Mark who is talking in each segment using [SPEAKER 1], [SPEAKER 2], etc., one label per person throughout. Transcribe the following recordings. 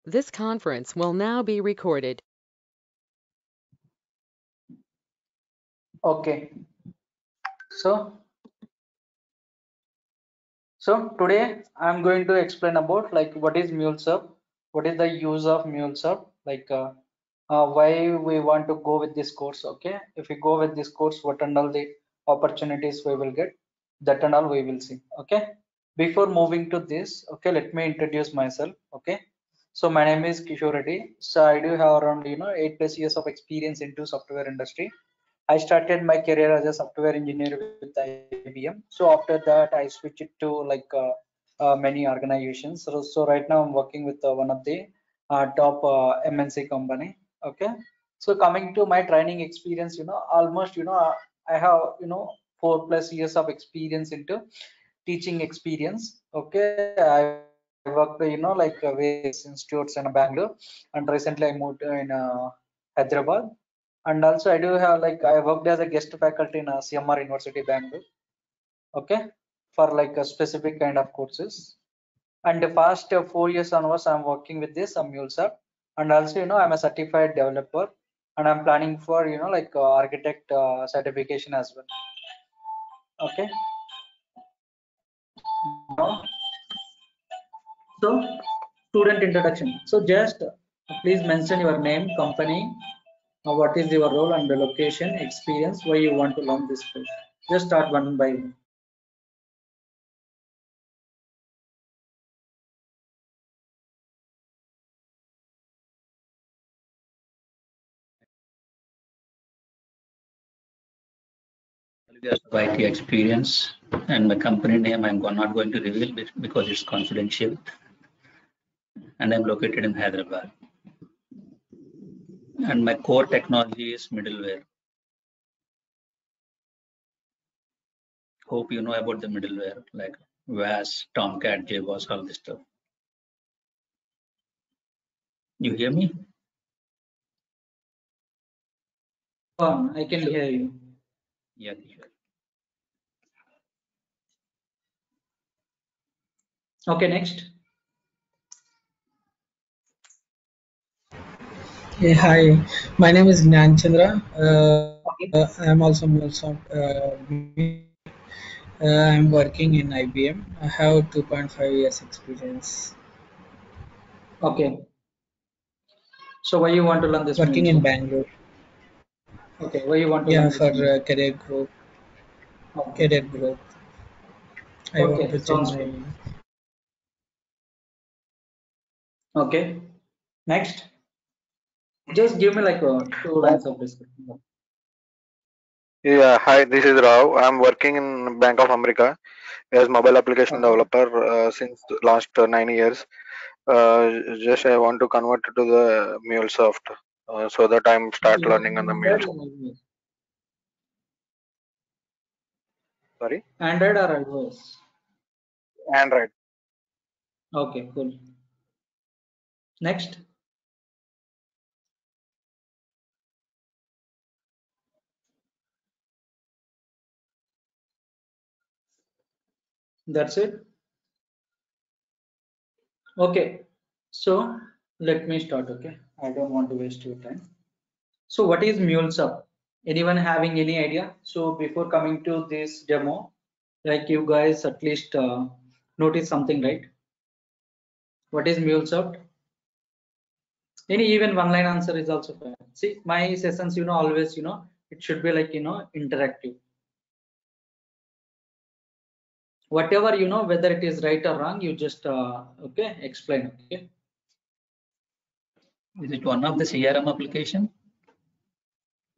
[SPEAKER 1] This conference will now be recorded.
[SPEAKER 2] Okay, so today I'm going to explain about like what is MuleSoft, what is the use of MuleSoft, like why we want to go with this course. Okay, if we go with this course, what and all the opportunities we will get, that and all we will see. Okay, before moving to this, okay, let me introduce myself. Okay, so my name is Kishore Reddy. So I do have around 8+ years of experience into software industry. I started my career as a software engineer with IBM. So after that, I switched it to like many organizations. So right now I'm working with one of the top MNC company. Okay. So coming to my training experience, almost I have 4+ years of experience into teaching experience. Okay, I worked like various institutes in Bangalore, and recently I moved in Hyderabad. And also I do have like I worked as a guest faculty in CMR University Bangalore. Okay, for like a specific kind of courses. And the past 4 years onwards I'm working with this MuleSoft. And also I'm a certified developer, and I'm planning for like architect certification as well. Okay, now so student introduction. So just please mention your name, company, what is your role and the location, experience, why you want to learn this course. Just start one by one.
[SPEAKER 3] Years of IT experience, and my company name I'm not going to reveal because it's confidential, and I'm located in Hyderabad. And my core technology is middleware. Hope you know about the middleware like WAS, Tomcat, JBoss, all this stuff. You hear me?
[SPEAKER 2] I can hear you.
[SPEAKER 3] Yeah, sure.
[SPEAKER 2] Okay, next.
[SPEAKER 4] Hey, hi, my name is Gnan Chandra.
[SPEAKER 2] Okay.
[SPEAKER 4] I am also MuleSoft. I'm working in IBM. I have 2.5 years experience.
[SPEAKER 2] Okay. So why you want to learn this
[SPEAKER 4] Working in
[SPEAKER 2] MuleSoft?
[SPEAKER 4] Bangalore.
[SPEAKER 2] Okay, why you want to
[SPEAKER 4] Yeah,
[SPEAKER 2] learn this
[SPEAKER 4] for
[SPEAKER 2] MuleSoft?
[SPEAKER 4] career growth.
[SPEAKER 2] Okay.
[SPEAKER 4] Career growth. I want
[SPEAKER 2] Okay,
[SPEAKER 4] to change
[SPEAKER 2] sounds
[SPEAKER 4] my.
[SPEAKER 2] good. Okay. Next. Just give me like 2 lines of description.
[SPEAKER 5] Yeah, hi, this is Rao. I'm working in Bank of America as mobile application
[SPEAKER 2] Okay.
[SPEAKER 5] developer since the last 9 years. Just I want to convert to the MuleSoft so that I'm start learning on the
[SPEAKER 2] Android
[SPEAKER 5] MuleSoft.
[SPEAKER 2] or iOS?
[SPEAKER 5] Sorry,
[SPEAKER 2] Android or iOS?
[SPEAKER 5] Android.
[SPEAKER 2] Okay, cool. Next. That's it. Okay. So let me start. Okay. I don't want to waste your time. So what is MuleSoft? Anyone having any idea? So before coming to this demo, like you guys at least notice something, right? What is MuleSoft? Any even one line answer is also fine. See, my sessions, always, it should be like, interactive. Whatever, whether it is right or wrong, you just, okay, explain, okay?
[SPEAKER 3] Is it one of the CRM application?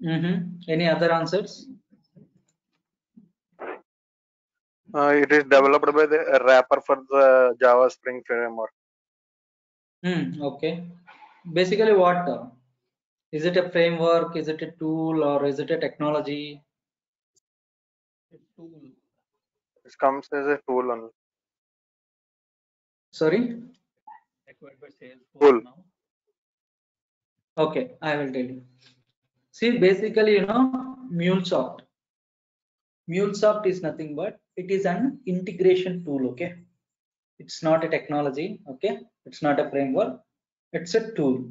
[SPEAKER 2] Any other answers?
[SPEAKER 5] It is developed by the wrapper for the Java Spring framework.
[SPEAKER 2] Okay. Basically, what? Is it a framework? Is it a tool or is it a technology?
[SPEAKER 3] Tool.
[SPEAKER 5] It comes as a tool only.
[SPEAKER 2] Sorry?
[SPEAKER 3] Acquired by Salesforce
[SPEAKER 5] Tool.
[SPEAKER 3] now.
[SPEAKER 2] Okay, I will tell you. See, basically, MuleSoft. MuleSoft is nothing but it is an integration tool. Okay, it's not a technology. Okay, it's not a framework. It's a tool.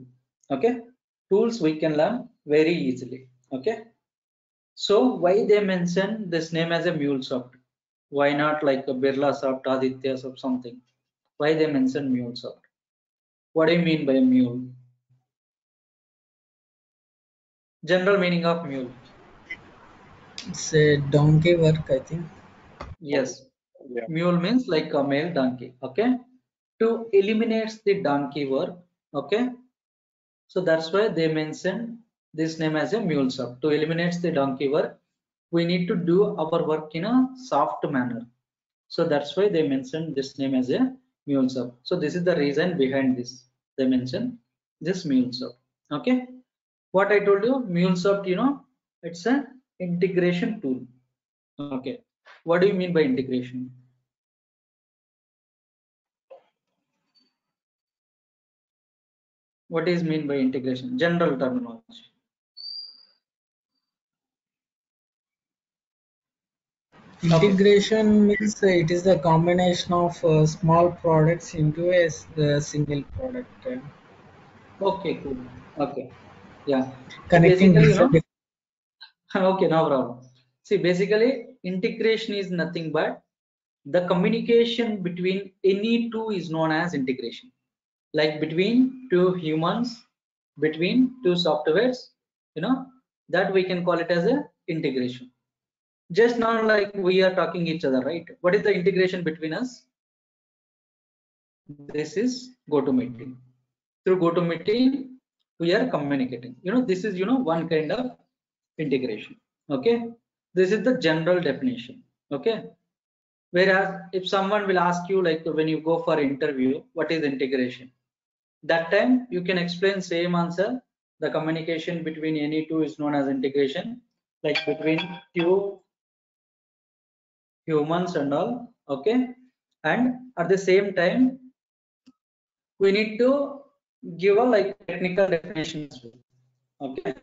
[SPEAKER 2] Okay, tools we can learn very easily. Okay, so why they mention this name as a MuleSoft? Why not like a BirlaSoft, Adityasoft, something? Why they mention MuleSoft? What do you mean by a mule? General meaning of mule.
[SPEAKER 4] It's a donkey work, I think.
[SPEAKER 2] Yes,
[SPEAKER 5] Yeah.
[SPEAKER 2] mule means like a male donkey. Okay, to eliminate the donkey work. Okay, so that's why they mention this name as a MuleSoft. To eliminate the donkey work, we need to do our work in a soft manner. So that's why they mentioned this name as a MuleSoft. So this is the reason behind this. They mention this MuleSoft. Okay. What I told you, MuleSoft, it's an integration tool. Okay. What do you mean by integration? What is mean by integration? General terminology. Okay.
[SPEAKER 4] Integration means it is the combination of small products into a single product,
[SPEAKER 2] Okay, cool. Okay. Yeah. So
[SPEAKER 4] connecting
[SPEAKER 2] basically,
[SPEAKER 4] different.
[SPEAKER 2] okay, no problem. See, basically, integration is nothing but the communication between any two is known as integration. Like between two humans, between two softwares, that we can call it as a integration. Just now, like we are talking each other, right? What is the integration between us? This is GoToMeeting. Through GoToMeeting, we are communicating. This is one kind of integration. Okay, this is the general definition. Okay, whereas if someone will ask you, like when you go for interview, what is integration? That time you can explain same answer. The communication between any two is known as integration, like between two humans and all. Okay, and at the same time we need to give a like technical definition as well. Okay,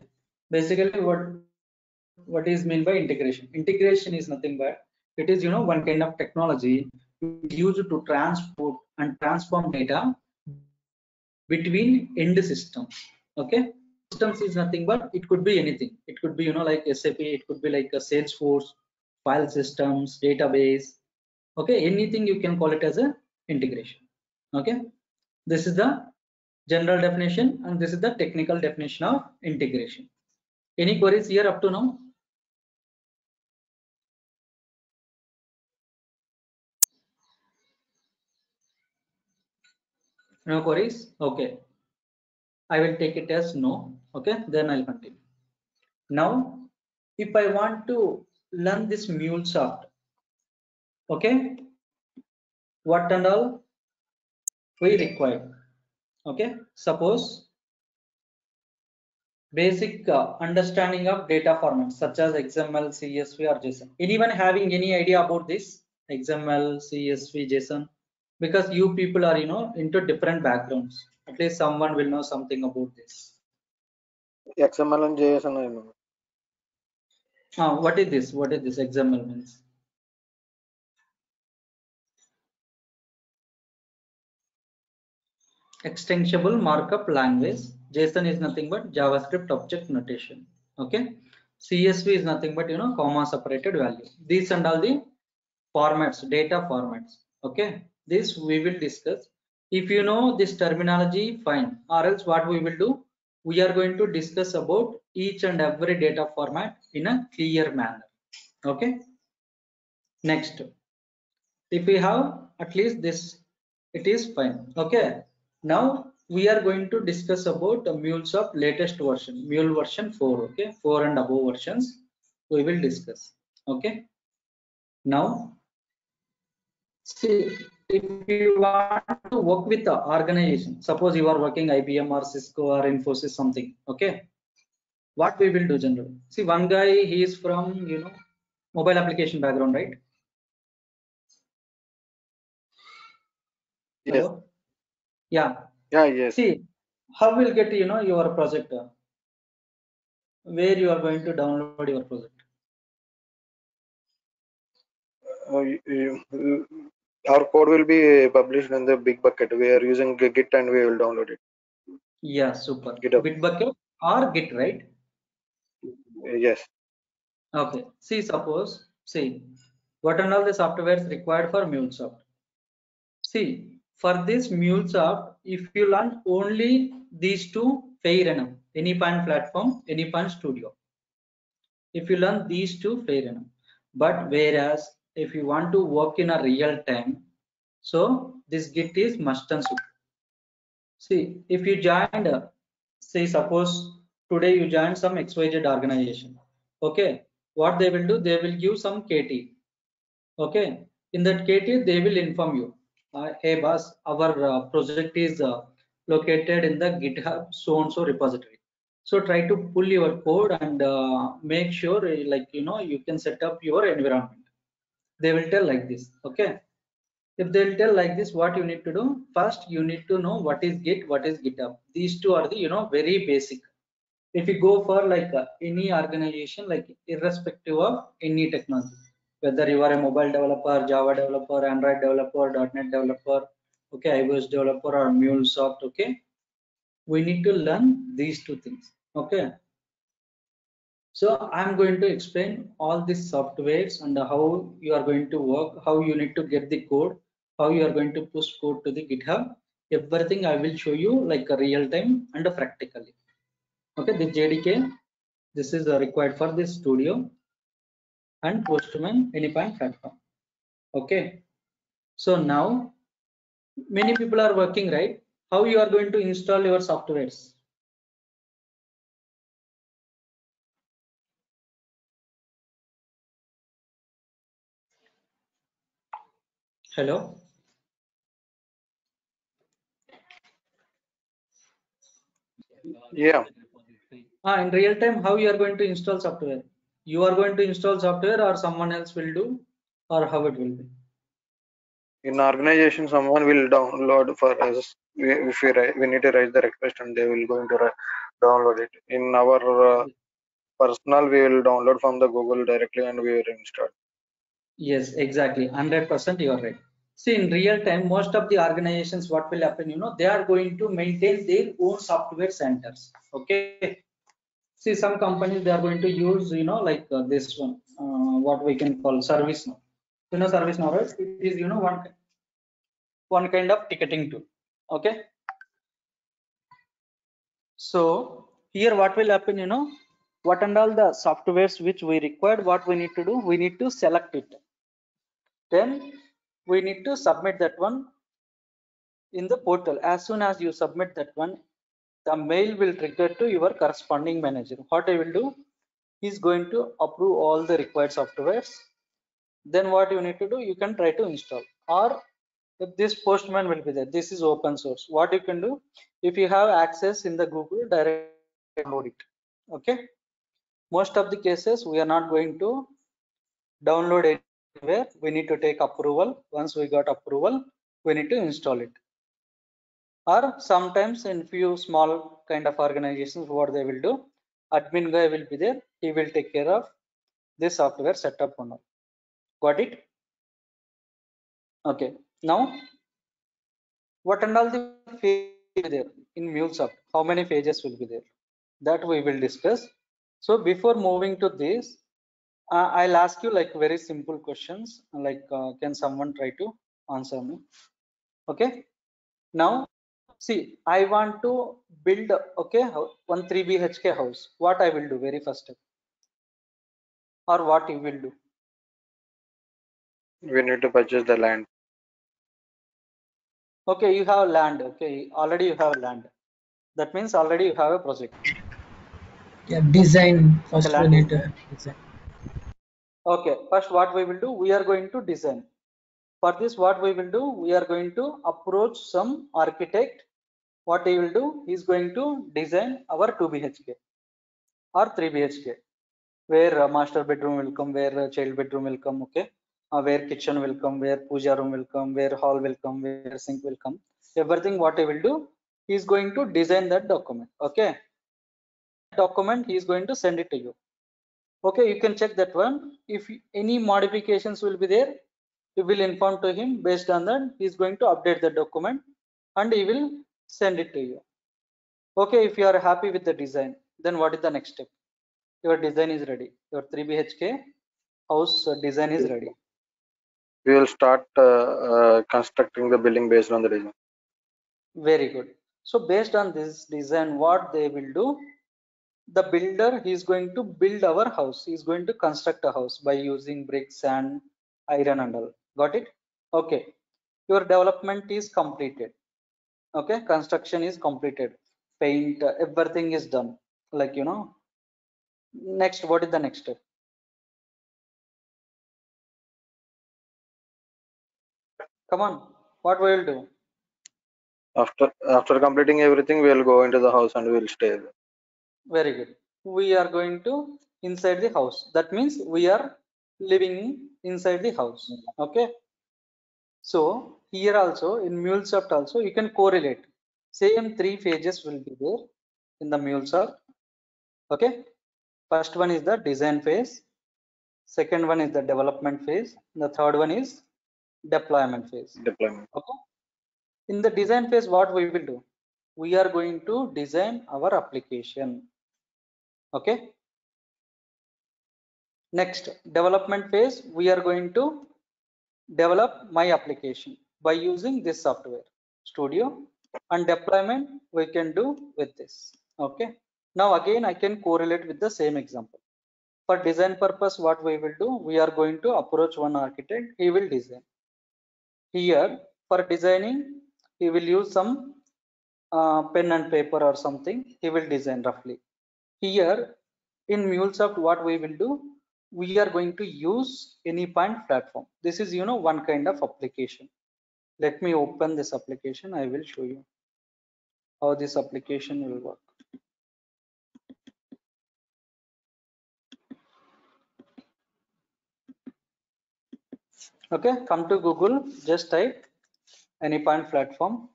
[SPEAKER 2] basically what is meant by integration? Integration is nothing but it is one kind of technology used to transport and transform data between end systems. Okay, systems is nothing but it could be anything. It could be like SAP, it could be like a Salesforce, file systems, database. Okay, anything you can call it as a integration. Okay, this is the general definition and this is the technical definition of integration. Any queries here up to now? No queries? Okay. I will take it as no. Okay, then I'll continue. Now, if I want to learn this MuleSoft, okay, what and all we require? Okay, suppose basic understanding of data formats such as XML, CSV, or JSON. Anyone having any idea about this XML, CSV, JSON? Because you people are into different backgrounds. At least someone will know something about this.
[SPEAKER 5] XML and JSON, I know.
[SPEAKER 2] What is this? What is this XML means? Extensible markup language. JSON is nothing but JavaScript object notation. Okay. CSV is nothing but comma separated value. These and all the formats, data formats. Okay. This we will discuss. If you know this terminology, fine. Or else what we will do? We are going to discuss about each and every data format in a clear manner. Okay. Next, if we have at least this, it is fine. Okay, now we are going to discuss about MuleSoft latest version, Mule version 4. Okay, 4 and above versions we will discuss. Okay, now see, if you want to work with the organization, suppose you are working IBM or Cisco or Infosys something. Okay, what we will do generally? See, one guy, he is from mobile application background, right?
[SPEAKER 5] Yes.
[SPEAKER 2] Hello? Yeah.
[SPEAKER 5] Yeah, yes.
[SPEAKER 2] See, how will get your project? Where you are going to download your project?
[SPEAKER 5] Our code will be published in the big bucket. We are using Git and we will download it.
[SPEAKER 2] Yeah, super.
[SPEAKER 5] GitHub.
[SPEAKER 2] Bitbucket or Git, right?
[SPEAKER 5] Yes.
[SPEAKER 2] Okay. See, suppose, see, what and all the software is required for MuleSoft. See, for this MuleSoft, if you learn only these two, fair enough. Anypan platform, Anypan Studio. If you learn these two, fair enough. But whereas if you want to work in a real time, so this Git is must and super. See, if you joined, say suppose today you join some XYZ organization. Okay, what they will do, they will give some KT. Okay, in that KT they will inform you, hey boss, our project is located in the GitHub so and so repository. So try to pull your code and make sure like you can set up your environment. They will tell like this. Okay, if they'll tell like this, what you need to do, first you need to know what is Git, what is GitHub. These two are the very basic. If you go for like any organization, like irrespective of any technology, whether you are a mobile developer, Java developer, Android developer, .NET developer, okay, iOS developer or MuleSoft, okay, we need to learn these two things. Okay, so I'm going to explain all these softwares and how you are going to work, how you need to get the code, how you are going to push code to the GitHub. Everything I will show you like a real time and practically. Okay, the JDK, this is required for this studio and Postman Anypan platform. Okay, so now many people are working, right? How you are going to install your softwares? Hello.
[SPEAKER 5] Yeah.
[SPEAKER 2] In real time, how you are going to install software? You are going to install software or someone else will do, or how it will be?
[SPEAKER 5] In organization, someone will download for us. If we need to write the request, and they will going to download it. In our personal, we will download from the Google directly, and we will install.
[SPEAKER 2] Yes, exactly. 100% you are right. See, in real time, most of the organizations, what will happen, they are going to maintain their own software centers. Okay. See, some companies, they are going to use, like this one, what we can call ServiceNow. ServiceNow, right? It is, one kind of ticketing tool. Okay. So here what will happen, what and all the softwares which we required, what we need to do, we need to select it. Then we need to submit that one in the portal. As soon as you submit that one, the mail will trigger to your corresponding manager. What I will do, he's going to approve all the required softwares. Then what you need to do, you can try to install. Or if this Postman will be there, this is open source. What you can do, if you have access in the Google, directly download it. Okay. Most of the cases we are not going to download anywhere. We need to take approval. Once we got approval, we need to install it. Or sometimes in few small kind of organizations, what they will do, admin guy will be there. He will take care of this software setup and all. Got it? Okay. Now, what and all the phases there in MuleSoft? How many pages will be there? That we will discuss. So before moving to this, I'll ask you like very simple questions. Like, can someone try to answer me? Okay. Now, see, I want to build one 3 BHK house. What I will do very first step, or what you will do?
[SPEAKER 5] We need to purchase the land.
[SPEAKER 2] Okay, you have land. Okay, already you have land. That means already you have a project.
[SPEAKER 4] Yeah, design. First we
[SPEAKER 2] land
[SPEAKER 4] need
[SPEAKER 2] is
[SPEAKER 4] to
[SPEAKER 2] there.
[SPEAKER 4] design.
[SPEAKER 2] Okay, first what we will do, we are going to design. For this, what we will do, we are going to approach some architect. What he will do, he is going to design our 2 BHK or 3 BHK, where master bedroom will come, where child bedroom will come, okay, where kitchen will come, where puja room will come, where hall will come, where sink will come. Everything what he will do, he is going to design that document. Okay, document he is going to send it to you. Okay, you can check that one. If any modifications will be there, you will inform to him. Based on that, he is going to update the document and he will send it to you. Okay, if you are happy with the design, then what is the next step? Your design is ready. Your 3 BHK house design is ready.
[SPEAKER 5] We will start constructing the building based on the design.
[SPEAKER 2] Very good. So based on this design, what they will do, the builder is going to build our house. He is going to construct a house by using bricks and iron and all. Got it? Okay. Your development is completed. Okay, construction is completed. Paint, everything is done. Like, you know, next, what is the next step? Come on, what we will do?
[SPEAKER 5] After completing everything, we will go into the house and we will stay there.
[SPEAKER 2] Very good. We are going to inside the house. That means we are living inside the house. Okay. So here also in MuleSoft also you can correlate. Same 3 phases will be there in the MuleSoft. Okay. First one is the design phase. Second one is the development phase. The third one is deployment phase.
[SPEAKER 5] Deployment.
[SPEAKER 2] Okay. In the design phase, what we will do? We are going to design our application. Okay. Next, development phase, we are going to develop my application by using this software Studio, and deployment we can do with this. Okay. Now again I can correlate with the same example. For design purpose, what we will do, we are going to approach one architect. He will design. Here for designing, he will use some pen and paper or something. He will design roughly. Here in MuleSoft, what we will do, we are going to use Anypoint platform. This is, you know, one kind of application. Let me open this application. I will show you how this application will work. Okay, come to Google, just type Anypoint platform.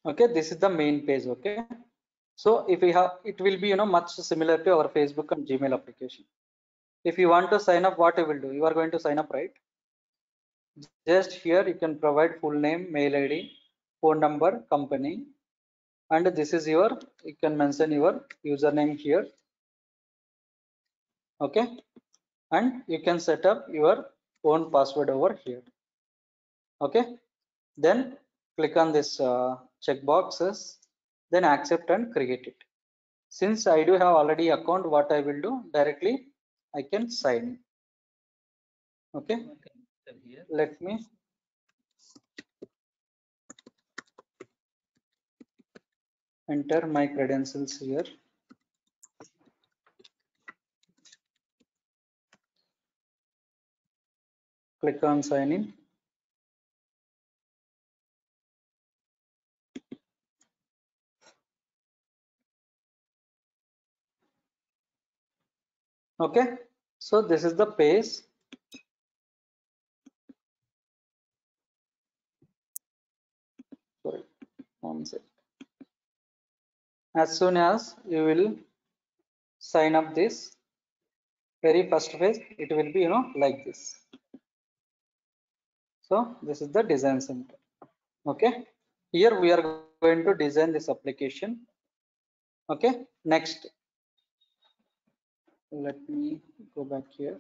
[SPEAKER 2] Okay, this is the main page. Okay, so if we have, it will be, you know, much similar to our Facebook and Gmail application. If you want to sign up, what you will do, you are going to sign up, right? Just here you can provide full name, mail ID, phone number, company, and this is your, you can mention your username here. Okay, and you can set up your own password over here. Okay, then click on this check boxes, then accept and create it. Since I do have already account, what I will do, directly I can sign in. Okay, let me enter my credentials here. Click on sign in. Okay, so this is the page. Sorry, 1 sec. As soon as you will sign up this very first phase, it will be, you know, like this. So this is the design center. Okay, here we are going to design this application. Okay, next, let me go back here.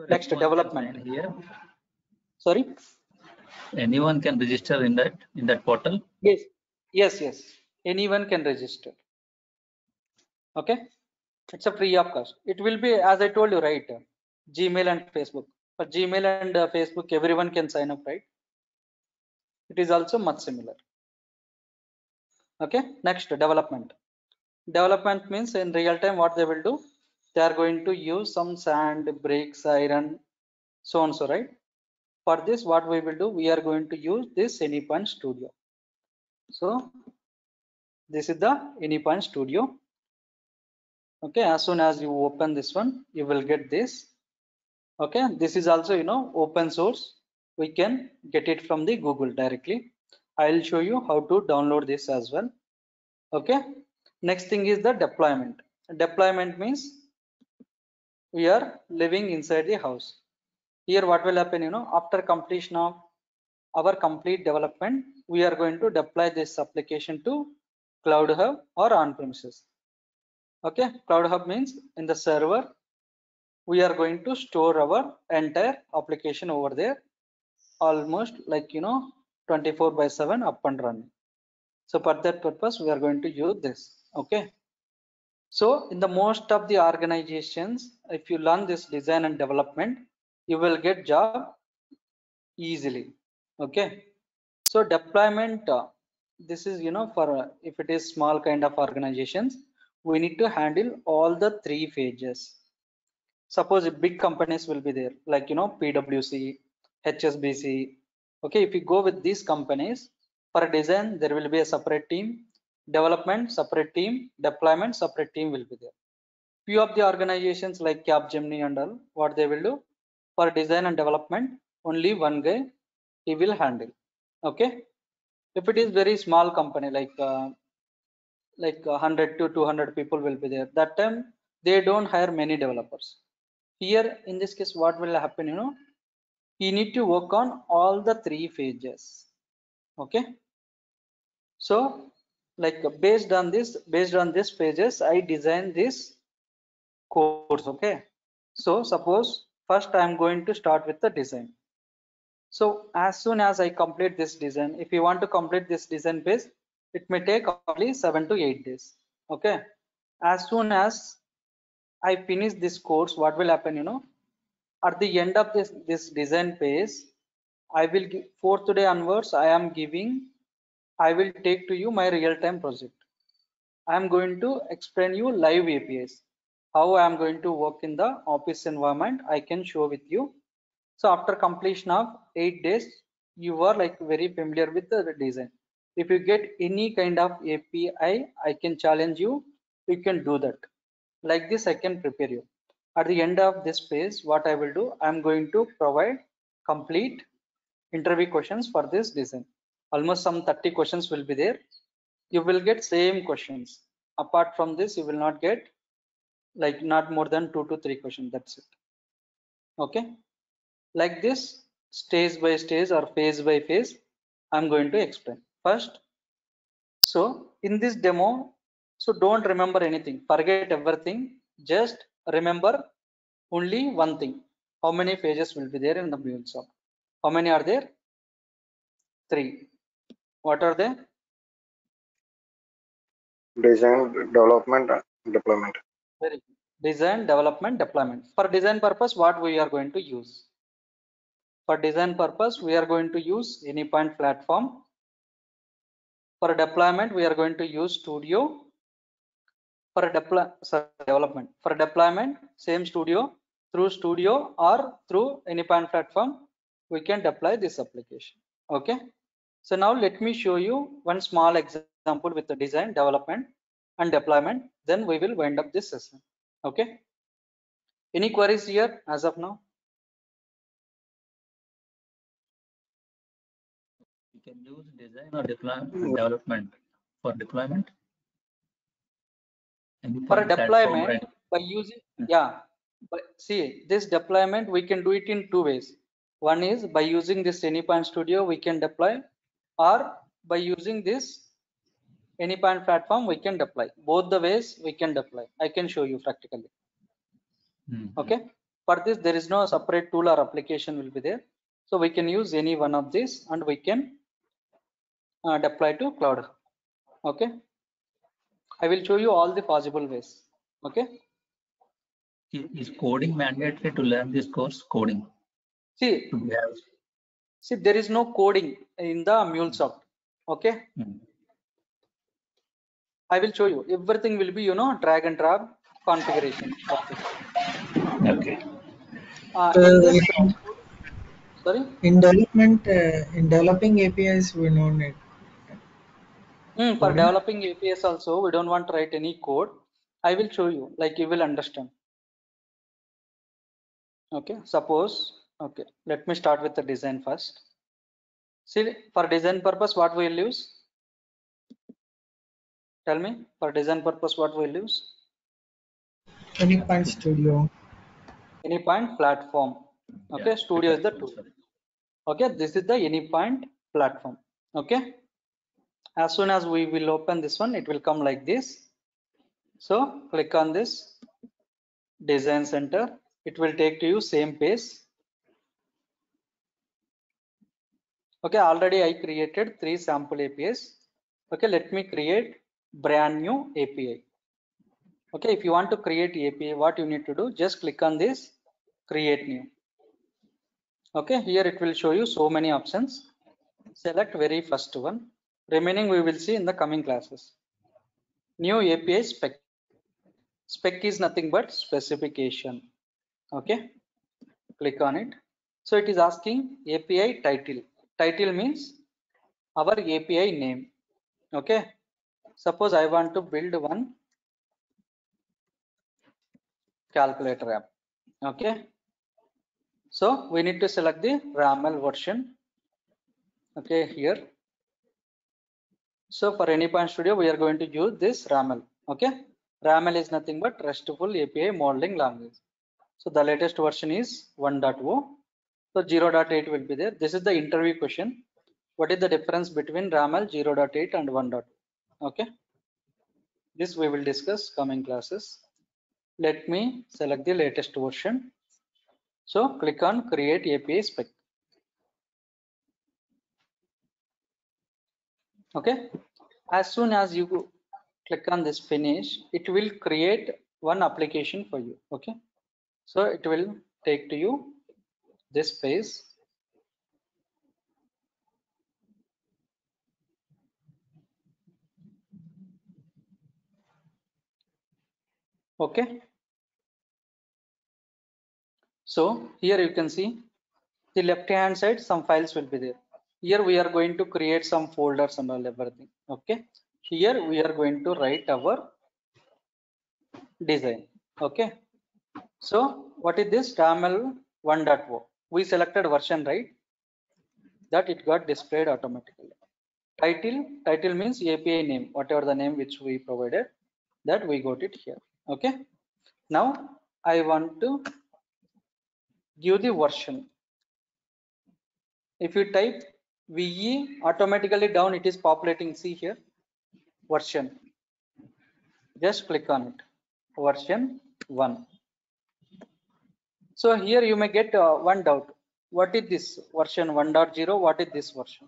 [SPEAKER 2] Next, development
[SPEAKER 3] here.
[SPEAKER 2] Sorry,
[SPEAKER 3] Anyone can register in that portal.
[SPEAKER 2] yes, anyone can register. Okay, it's a free of cost. It will be, as I told you, right, Gmail and Facebook. For Gmail and Facebook, everyone can sign up, right? It is also much similar. Okay, next, development means in real time what they will do, they are going to use some sand, bricks, iron, so on, so right. For this, what we will do, we are going to use this Anypoint Studio. So this is the Anypoint Studio. Okay, as soon as you open this one, you will get this. Okay, this is also, you know, open source. We can get it from the Google directly. I'll show you how to download this as well. Okay, next thing is the deployment. Deployment means we are living inside the house. here what will happen, after completion of our complete development, we are going to deploy this application to Cloud Hub or on premises. Okay, Cloud Hub means in the server, we are going to store our entire application over there, almost like 24/7 up and running. So for that purpose, we are going to use this. Okay. So in the most of the organizations, if you learn this design and development, you will get job easily. Okay. So deployment, this is for if it is small kind of organizations, we need to handle all the 3 phases. Suppose if big companies will be there, like PwC, HSBC. Okay, if you go with these companies, for design there will be a separate team, development separate team, deployment separate team will be there. Few of the organizations like Capgemini and all, what they will do for design and development, only one guy he will handle. Okay, if it is very small company like 100 to 200 people will be there, that time they don't hire many developers. Here in this case, what will happen, you need to work on all the 3 phases. Okay, so like based on this phases, I design this course. Okay, so suppose first I am going to start with the design. So as soon as I complete this design, if you want to complete this design phase, it may take only 7 to 8 days. Okay, as soon as I finish this course, what will happen, at the end of this design phase, I will give 4th day onwards, I will take to you my real-time project. I am going to explain you live APIs, how I am going to work in the office environment. I can show with you. So after completion of 8 days, you are like very familiar with the design. If you get any kind of API, I can challenge you. You can do that. Like this, I can prepare you. At the end of this phase, what I will do, I'm going to provide complete interview questions for this design. Almost some 30 questions will be there. You will get same questions. Apart from this, you will not get like not more than 2 to 3 questions. That's it. Okay. Like this, stage by stage or phase by phase, I'm going to explain. First, so in this demo, so don't remember anything, forget everything, just remember only one thing. How many phases will be there in the MuleSoft? How many are there? 3. What are they?
[SPEAKER 5] Design, development, deployment.
[SPEAKER 2] Very good. Design, development, deployment. For design purpose, what we are going to use? For design purpose, we are going to use Anypoint platform. For deployment, we are going to use Studio. For development, for deployment, same Studio. Through Studio or through Anypoint platform, we can deploy this application. Okay. So now let me show you one small example with the design, development, and deployment. Then we will wind up this session. Okay. Any queries here as of now?
[SPEAKER 3] You can use design or development for deployment.
[SPEAKER 2] For a deployment, by using, but see, this deployment, we can do it in 2 ways. One is by using this Anypoint Studio, we can deploy, or by using this Anypoint platform, we can deploy. Both the ways we can deploy. I can show you practically. Okay. For this, there is no separate tool or application will be there. So we can use any one of these and we can deploy to cloud. Okay. I will show you all the possible ways. Okay.
[SPEAKER 3] Is coding mandatory to learn this course? Coding.
[SPEAKER 2] See, there is no coding in the MuleSoft. Okay. I will show you. Everything will be, drag and drop configuration.
[SPEAKER 3] Okay.
[SPEAKER 2] Sorry.
[SPEAKER 4] In development, in developing APIs, we don't need.
[SPEAKER 2] For developing APIs also, we don't want to write any code. I will show you, like you will understand. Okay. Suppose, okay, let me start with the design first. See, for design purpose, what we will use? Tell me, for design purpose, what we will use?
[SPEAKER 4] Anypoint Studio.
[SPEAKER 2] Anypoint platform. Okay,
[SPEAKER 3] Yeah,
[SPEAKER 2] Studio is the
[SPEAKER 3] that's
[SPEAKER 2] tool.
[SPEAKER 3] also-
[SPEAKER 2] Okay, this is the Anypoint platform. Okay, as soon as we will open this one, it will come like this. So click on this Design Center. It will take to you same page. Okay, already I created 3 sample APIs. Okay, let me create brand new API. Okay, if you want to create API, what you need to do, just click on this create new. Okay, here it will show you so many options. Select very first one. Remaining we will see in the coming classes. New API spec. Spec is nothing but specification. Okay, click on it. So it is asking API title. Title means our API name. Okay, suppose I want to build one calculator app. Okay, so we need to select the RAML version. Okay, here. So for Anypoint Studio, we are going to use this RAML. Okay, RAML is nothing but RESTful API modeling language. So the latest version is 1.0. So 0.8 will be there. This is the interview question. What is the difference between RAML 0.8 and 1.0? Okay, this we will discuss coming classes. Let me select the latest version. So click on create API spec. Okay, as soon as you click on this finish, it will create one application for you. Okay, so it will take to you this page. Okay, so here you can see the left hand side some files will be there. Here we are going to create some folders and all everything. Okay, here we are going to write our design. Okay, so what is this RAML 1.0? We selected version, right? That it got displayed automatically. Title means API name, whatever the name which we provided, that we got it here. Okay, now I want to give the version. If you type VE, automatically down it is populating. See here, version. Just click on it, version 1. So here you may get one doubt. What is this version 1.0? What is this version?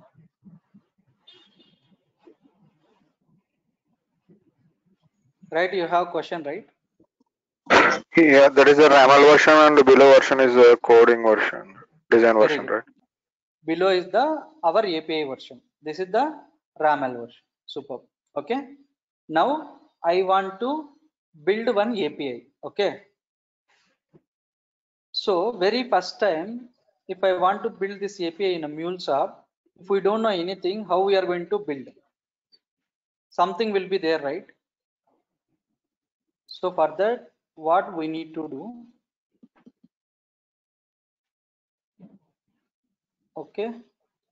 [SPEAKER 2] Right, you have question, right?
[SPEAKER 5] Yeah, that is the RAML version, and the below version is the coding version, design
[SPEAKER 2] Very
[SPEAKER 5] version,
[SPEAKER 2] good.
[SPEAKER 5] right?
[SPEAKER 2] Below is the our API version. This is the RAML version. Superb. Okay, now I want to build one API. Okay, so very first time, if I want to build this API in a MuleSoft, if we don't know anything, how we are going to build? Something will be there, right? So for that, what we need to do? Okay,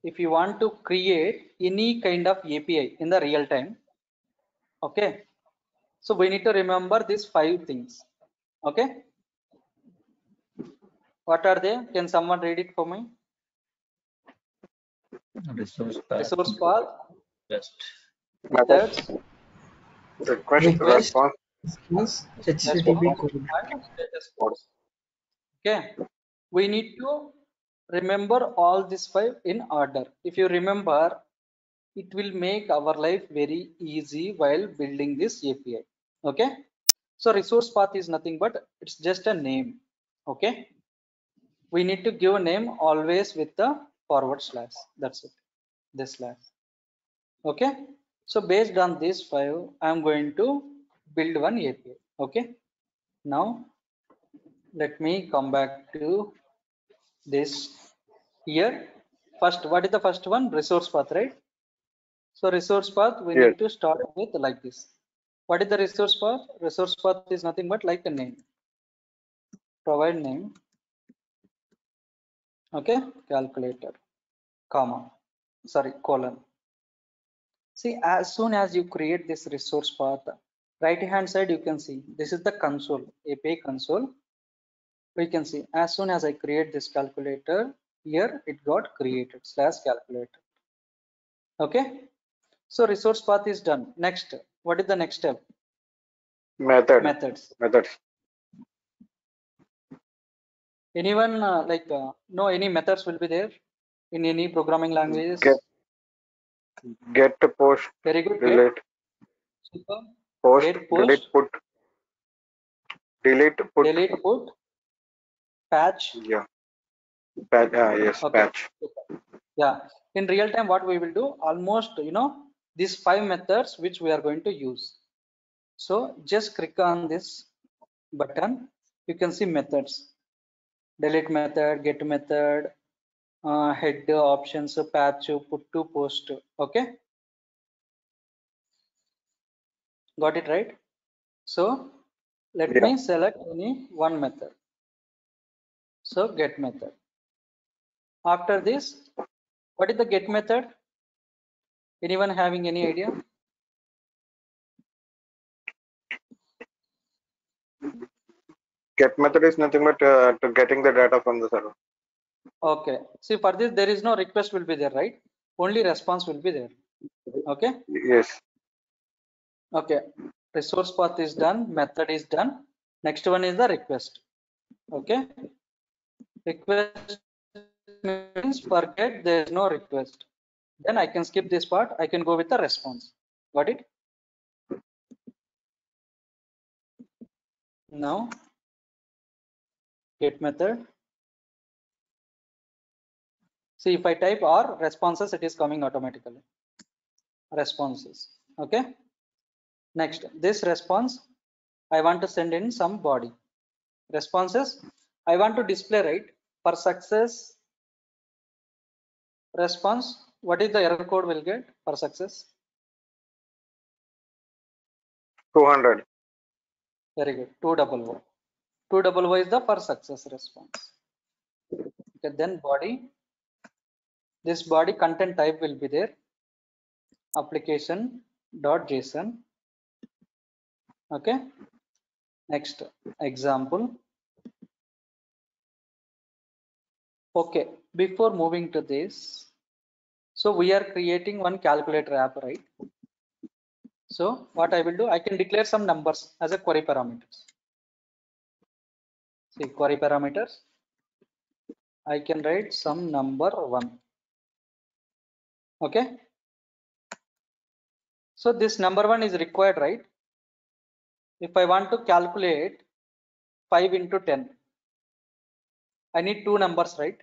[SPEAKER 2] if you want to create any kind of API in the real time, okay, so we need to remember these 5 things. Okay, what are they? Can someone read it for me?
[SPEAKER 3] Resource path,
[SPEAKER 2] Resource path,
[SPEAKER 3] just
[SPEAKER 2] methods,
[SPEAKER 5] Request,
[SPEAKER 4] Request,
[SPEAKER 5] response,
[SPEAKER 4] response,
[SPEAKER 2] response,
[SPEAKER 4] HTTP code.
[SPEAKER 2] and status codes. Okay, we need to remember all these 5 in order. If you remember, it will make our life very easy while building this API. Okay, so resource path is nothing but it's just a name. Okay, we need to give a name always with the forward slash. That's it, this slash. Okay, so based on this 5, I'm going to build one API. Okay, now let me come back to this. Here first, what is the first one? Resource path, right? So resource path we
[SPEAKER 5] yes.
[SPEAKER 2] need to start with like this. What is the resource path? Resource path is nothing but like a name. Provide name. Okay, calculator, comma, sorry, colon. See, as soon as you create this resource path, right hand side you can see this is the console, API console. we can see as soon as I create this calculator here, it got created /calculator. Okay, so resource path is done. Next, what is the next step? Methods. Anyone know any methods will be there in any programming languages?
[SPEAKER 5] Get, post,
[SPEAKER 2] very good.
[SPEAKER 5] delete,
[SPEAKER 2] Super.
[SPEAKER 5] post,
[SPEAKER 2] Get, post,
[SPEAKER 5] delete, put, delete, put,
[SPEAKER 2] delete, put, patch.
[SPEAKER 5] Yeah, patch. Yes,
[SPEAKER 2] Okay.
[SPEAKER 5] patch.
[SPEAKER 2] Yeah, in real time what we will do, almost these 5 methods which we are going to use. So just click on this button, you can see methods: delete method, get method, head options, patch, put to, post. Okay, got it right? So let me select any one method. So get method. After this, what is the get method? Anyone having any idea?
[SPEAKER 5] Get method is nothing but to getting the data from the server.
[SPEAKER 2] Okay, see, for this there is no request will be there, right? Only response will be there. Okay.
[SPEAKER 5] Yes.
[SPEAKER 2] Okay, resource path is done, method is done. Next one is the request. Okay, request means forget there is no request. Then I can skip this part. I can go with the response. Got it? Now get method. See, if I type R responses, it is coming automatically. Responses. Okay. Next, this response, I want to send in some body. Responses, I want to display, right? For success response, what is the error code will get for success?
[SPEAKER 5] 200.
[SPEAKER 2] Very good. 200. 200 is the for success response. Okay, then body. This body content type will be there. Application.json. Okay. Next example. Okay. Before moving to this, so we are creating one calculator app, right? So what I will do, I can declare some numbers as a query parameters. See, query parameters. I can write some number 1. Okay. So this number 1 is required, right? If I want to calculate 5 into 10, I need 2 numbers, right?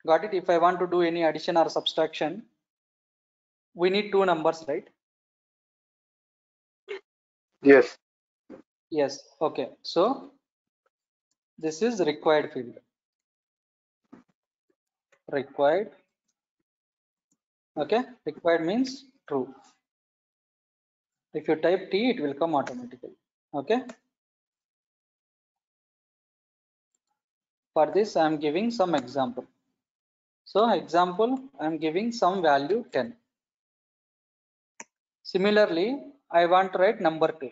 [SPEAKER 2] Got it? If I want to do any addition or subtraction, we need 2 numbers, right?
[SPEAKER 5] Yes.
[SPEAKER 2] Yes. Okay. So this is required field. Required. Okay. Required means true. If you type T, it will come automatically. Okay. For this, I am giving some example. So example, I am giving some value 10. Similarly, I want to write number 2.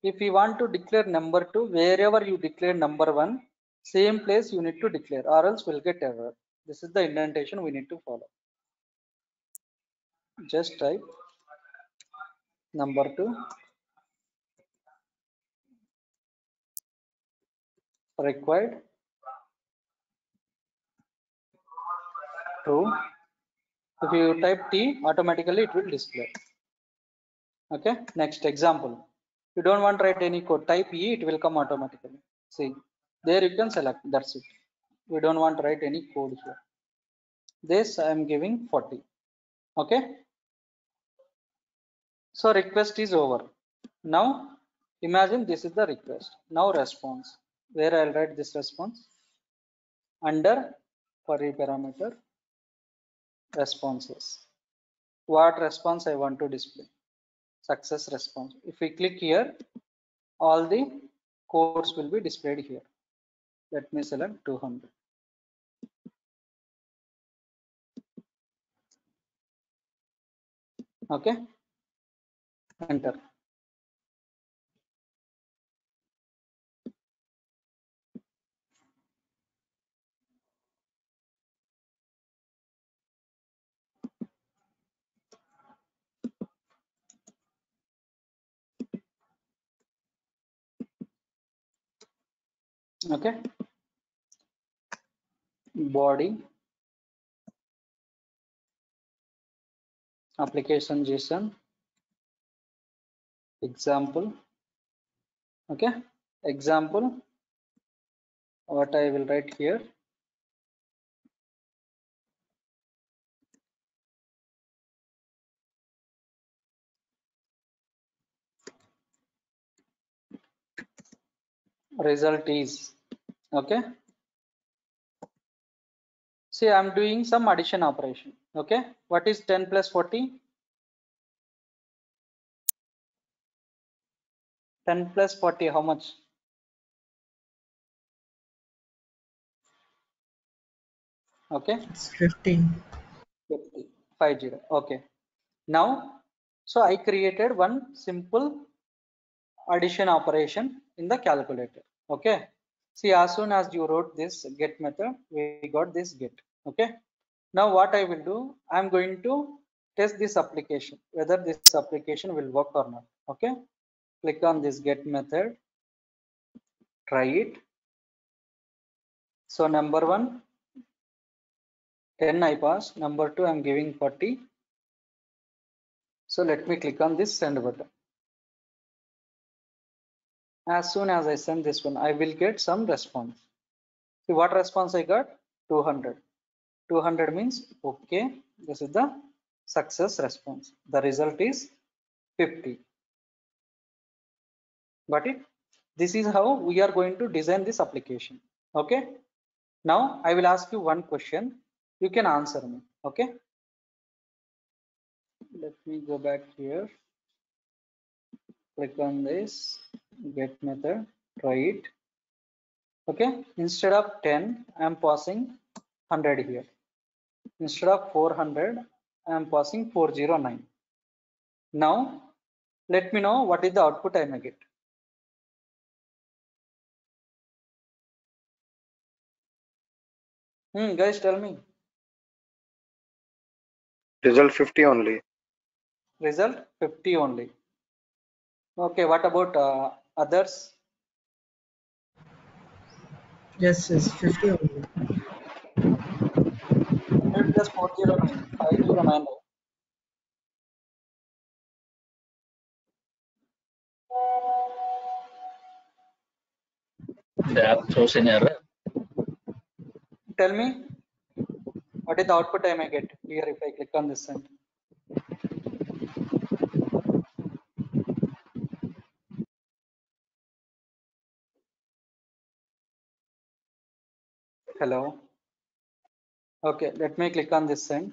[SPEAKER 2] If you want to declare number 2, wherever you declare number 1, same place you need to declare, or else we'll get error. This is the indentation we need to follow. Just type number 2, required, true. If you type T, automatically it will display. Okay. Next example. You don't want to write any code, type E, it will come automatically. See, there you can select. That's it. We don't want to write any code here. This I am giving 40. Okay. So request is over. Now imagine this is the request. Now response. Where I'll write this response? Under query parameter responses. What response I want to display? Success response. If we click here, all the codes will be displayed here. Let me select 200. Okay. Enter. Okay, body application JSON example. Okay, example, what I will write here. Result is, okay. See, I'm doing some addition operation. Okay, what is 10 plus 40? 10 plus 40, how much? Okay,
[SPEAKER 4] It's 50.
[SPEAKER 2] 50, 50. Okay, now, so I created one simple addition operation in the calculator. Okay, see, as soon as you wrote this get method, we got this get. Okay, now what I will do, I'm going to test this application, whether this application will work or not. Okay, click on this get method, try it. So number one, 10 I pass, number two, I'm giving 40. So let me click on this send button. As soon as I send this one, I will get some response. See what response I got? 200. 200 means okay, this is the success response. The result is 50. Got it? This is how we are going to design this application. Okay, now I will ask you one question, you can answer me. Okay, let me go back here, click on this get method, try it. Okay, instead of 10 I am passing 100 here. Instead of 400 I am passing 409. Now let me know what is the output I may get. Guys, tell me.
[SPEAKER 5] Result 50 only.
[SPEAKER 2] Result 50 only. Okay, what about others?
[SPEAKER 4] Yes, it's 50 only.
[SPEAKER 2] 100 plus 409, 509.
[SPEAKER 3] The app throws an error.
[SPEAKER 2] Tell me what is the output I may get here if I click on this send. Hello. Okay, let me click on this send.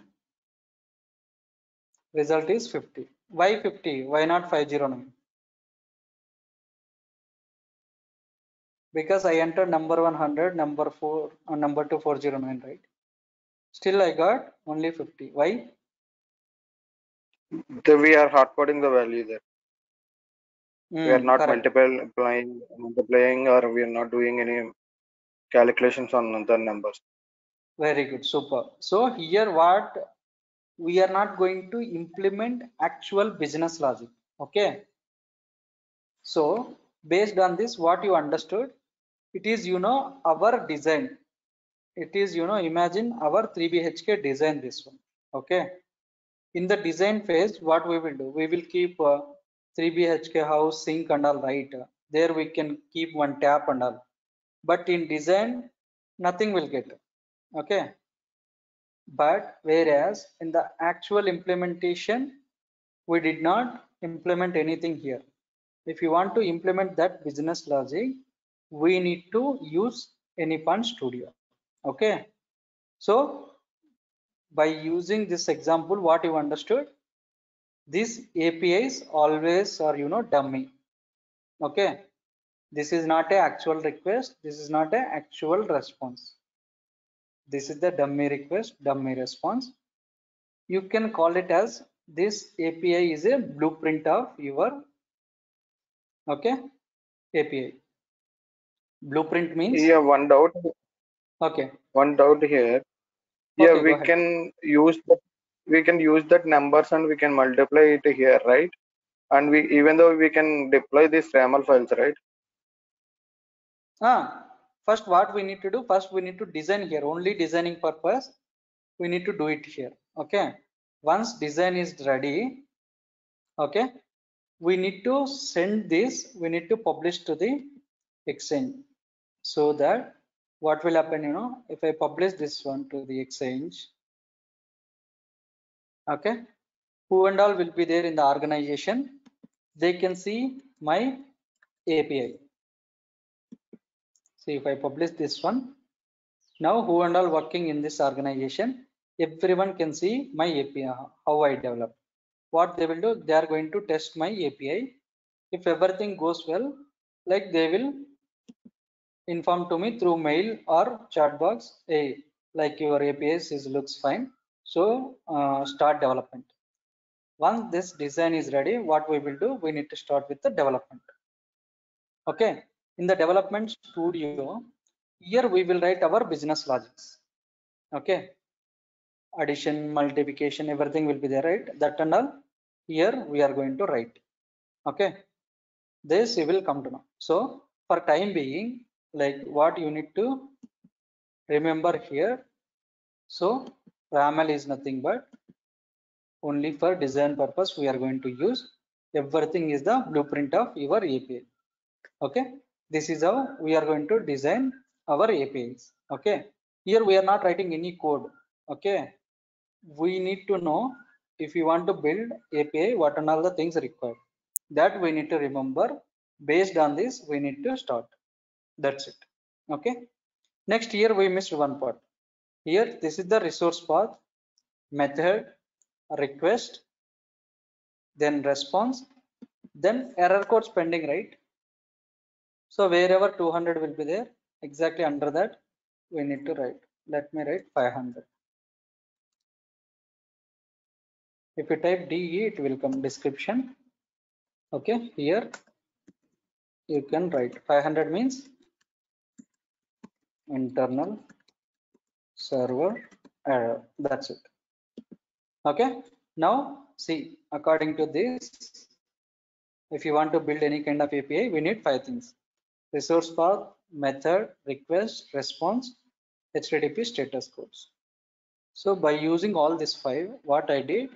[SPEAKER 2] Result is 50. Why 50? Why not 509? Because I entered number 100, number 4, and number 2 409, right? Still I got only 50. Why?
[SPEAKER 5] We are hard coding the value there. We are not
[SPEAKER 2] Correct.
[SPEAKER 5] multiplying, or we are not doing any calculations on the numbers.
[SPEAKER 2] Very good. Super. So here what we are not going to implement actual business logic. Okay. So based on this, what you understood, it is, our design. It is, imagine our 3 BHK design this one. Okay. In the design phase, what we will do, we will keep 3 BHK house, sink and all, right? There we can keep one tap and all. But in design, nothing will get. Okay. But whereas in the actual implementation, we did not implement anything here. If you want to implement that business logic, we need to use Anyplan Studio. Okay. So by using this example, what you understood, these APIs always are, dummy. Okay. This is not a actual request. This is not a actual response. This is the dummy request, dummy response. You can call it as this API is a blueprint of your API. Blueprint means
[SPEAKER 5] Yeah, one doubt.
[SPEAKER 2] okay.
[SPEAKER 5] One doubt here. Yeah,
[SPEAKER 2] Okay, go ahead.
[SPEAKER 5] we can use that numbers and we can multiply it here, right? And even though we can deploy these YAML files, right?
[SPEAKER 2] first what we need to do, first we need to design here, only designing purpose we need to do it here. Okay, once design is ready, okay, we need to send this, we need to publish to the exchange, so that what will happen, you know, if I publish this one to the exchange, okay, who and all will be there in the organization, they can see my API. See, if I publish this one, now who and all working in this organization, everyone can see my API, how I develop. What they will do, they are going to test my API. If everything goes well, like they will inform to me through mail or chat box, hey, like your APIs looks fine, so start development. Once this design is ready, what we will do, we need to start with the development. Okay, in the development studio, here we will write our business logics. Okay, addition, multiplication, everything will be there, right? That and all here we are going to write. Okay, this you will come to know. So for time being, like what you need to remember here, so RAML is nothing but only for design purpose we are going to use. Everything is the blueprint of your API. Okay, this is how we are going to design our APIs. Okay, here we are not writing any code. Okay, we need to know if you want to build API, what are all the things required, that we need to remember. Based on this we need to start. That's it. Okay, next here we missed one part. Here this is the resource path, method, request, then response, then error codes pending, right? So wherever 200 will be there, exactly under that we need to write. Let me write 500. If you type DE, it will come description. Okay, here you can write 500 means internal server error. That's it. Okay, now see, according to this, if you want to build any kind of API, we need 5 things: resource path, method, request, response, HTTP status codes. So by using all these 5, what I did,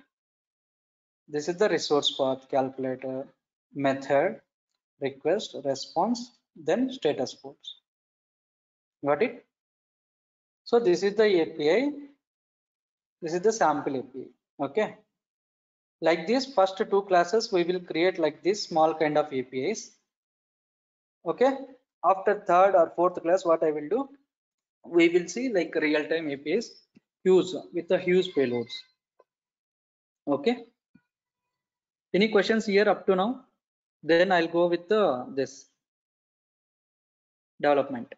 [SPEAKER 2] this is the resource path calculator, method, request, response, then status codes. Got it? So this is the API. This is the sample API. Okay. Like this, first 2 classes we will create like this small kind of APIs. Okay. After 3rd or 4th class, what I will do, we will see like real-time APIs huge with the huge payloads. Okay. Any questions here up to now? Then I'll go with this development.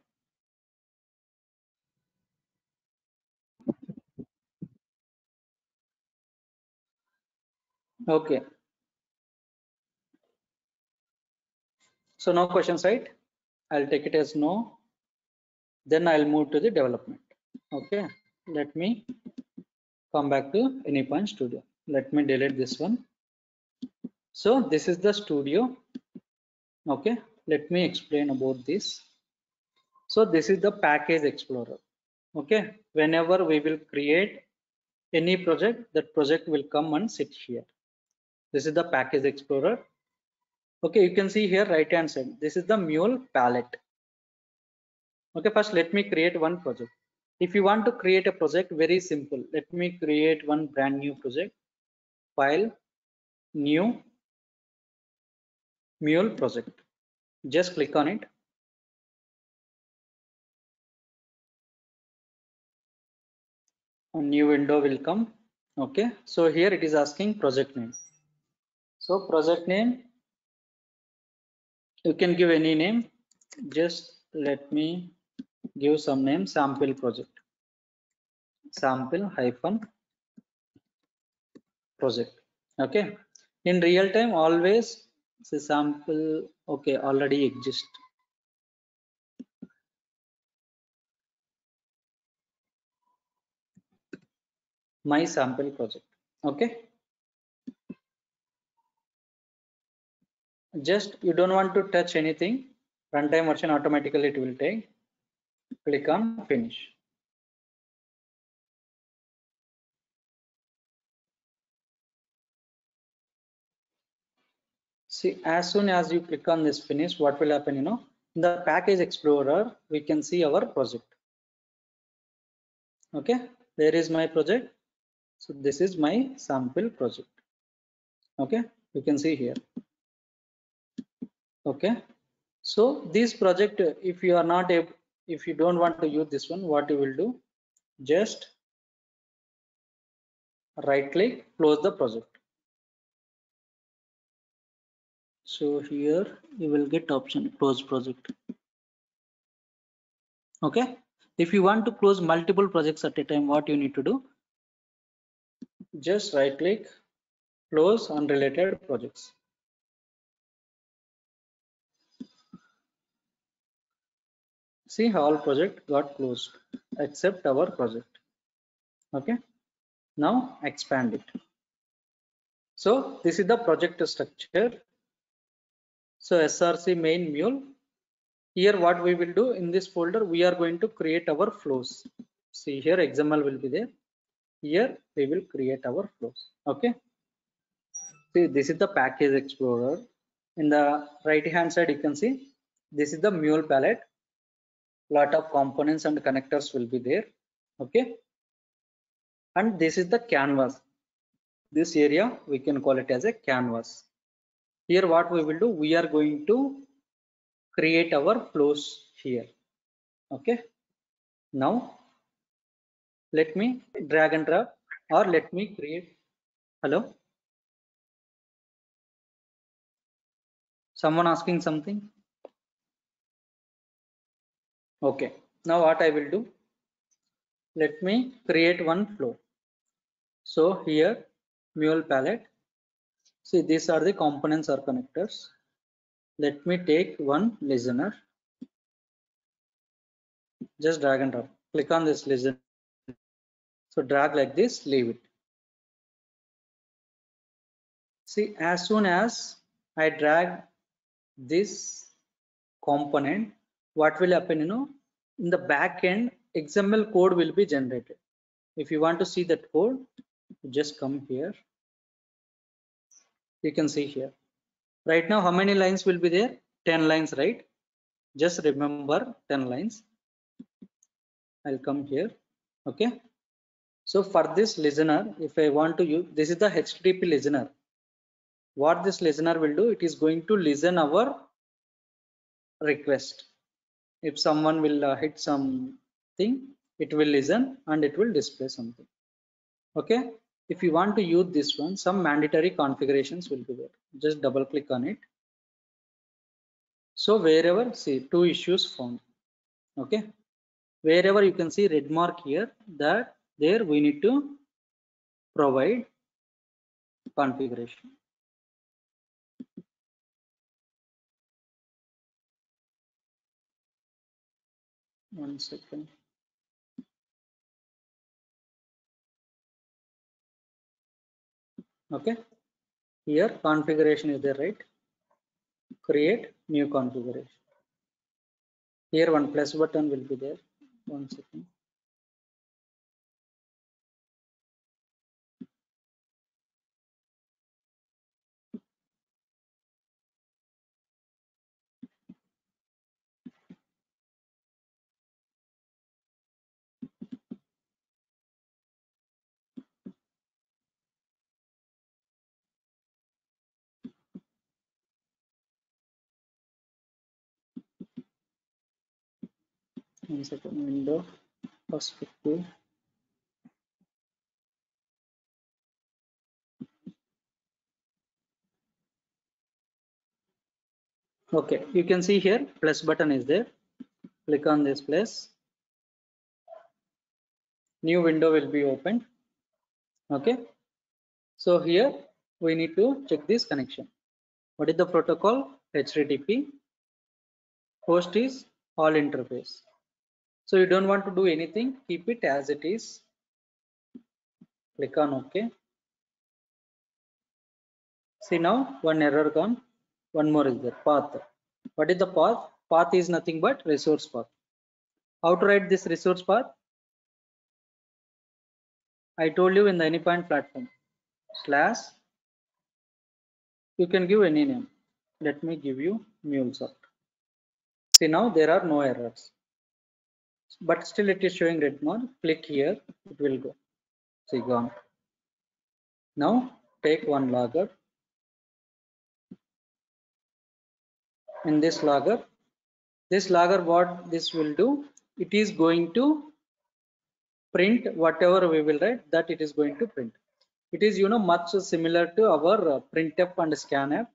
[SPEAKER 2] Okay. So no questions, right? I'll take it as no. Then I'll move to the development. Okay. Let me come back to Anypoint Studio. Let me delete this one. So this is the studio. Okay. Let me explain about this. So this is the package explorer. Okay. Whenever we will create any project, that project will come and sit here. This is the package explorer. Okay, you can see here right hand side, this is the mule palette. Okay, first let me create one project. If you want to create a project, very simple, let me create one brand new project. File, new, mule project. Just click on it. A new window will come. Okay, so here it is asking project name. So project name, you can give any name. Just let me give some name, sample project. Sample hyphen project. Okay, in real time always say sample. Okay, already exist. My sample project. Okay, just you don't want to touch anything, runtime version automatically it will take. Click on finish. See, as soon as you click on this finish, what will happen, in the package explorer, we can see our project. Okay, there is my project. So this is my sample project. Okay, you can see here. Okay, so this project, if you are not able, if you don't want to use this one, what you will do, just right click, close the project. So here you will get option close project. Okay, if you want to close multiple projects at a time, what you need to do, just right click, close unrelated projects. See, all project got closed except our project. Okay, now expand it. So this is the project structure. So SRC main mule. Here what we will do, in this folder we are going to create our flows. See, here XML will be there. Here we will create our flows. Okay, see, this is the package explorer. In the right hand side you can see this is the mule palette. Lot of components and connectors will be there. Okay, and this is the canvas. This area we can call it as a canvas. Here what we will do, we are going to create our flows here. Okay, now let me drag and drop, or let me create. Hello, someone asking something? Okay, now what I will do, let me create one flow. So here mule palette, see, these are the components or connectors. Let me take one listener, just drag and drop, click on this listener. So drag like this, leave it. See, as soon as I drag this component, what will happen, in the back end XML code will be generated. If you want to see that code, just come here. You can see here. Right now, how many lines will be there? 10 lines, right? Just remember 10 lines. I'll come here. Okay. So for this listener, if I want to use, this is the HTTP listener. What this listener will do, it is going to listen our request. If someone will hit something, it will listen and it will display something. Okay, if you want to use this one, some mandatory configurations will be there. Just double click on it. So wherever, see, 2 issues found. Okay, wherever you can see red mark here, that there we need to provide configuration. One second. Okay, here configuration is there, right? Create new configuration. Here one plus button will be there. One second. One second, window perspective. Okay, you can see here plus button is there. Click on this plus. New window will be opened. Okay, so here we need to check this connection. What is the protocol? HTTP. Host is all interface. So you don't want to do anything, keep it as it is. Click on OK. See, now one error gone. One more is there, path. What is the path? Path is nothing but resource path. How to write this resource path? I told you in the Anypoint platform slash, you can give any name. Let me give you MuleSoft. See, now there are no errors, but still it is showing red mark. Click here, it will go. See, gone. Now take one logger. In this logger, what this will do, it is going to print whatever we will write, that it is going to print. It is, you know, much similar to our printf and scanf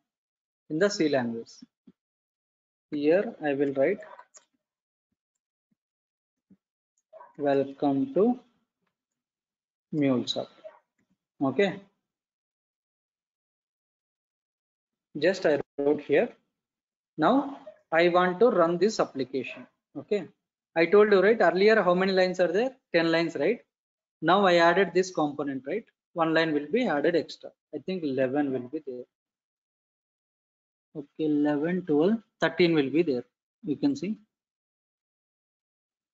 [SPEAKER 2] in the C language. Here I will write welcome to MuleSoft. Okay, just I wrote here. Now I want to run this application. Okay, I told you, right, earlier how many lines are there? 10 lines, right? Now I added this component, right? One line will be added extra. I think 11 will be there. Okay, 11, 12, 13 will be there. You can see.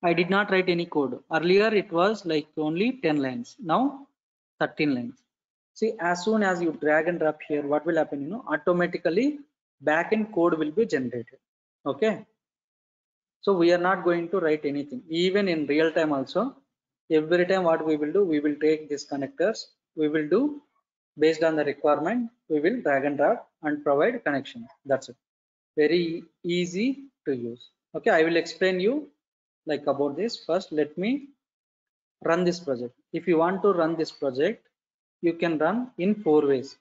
[SPEAKER 2] I did not write any code. Earlier it was like only 10 lines. Now 13 lines. See, as soon as you drag and drop here, what will happen? You know, automatically backend code will be generated. Okay. So we are not going to write anything. Even in real time also, every time what we will do, we will take these connectors. We will do based on the requirement. We will drag and drop and provide connection. That's it. Very easy to use. Okay, I will explain you like about this. First, let me run this project. If you want to run this project, you can run in 4 ways.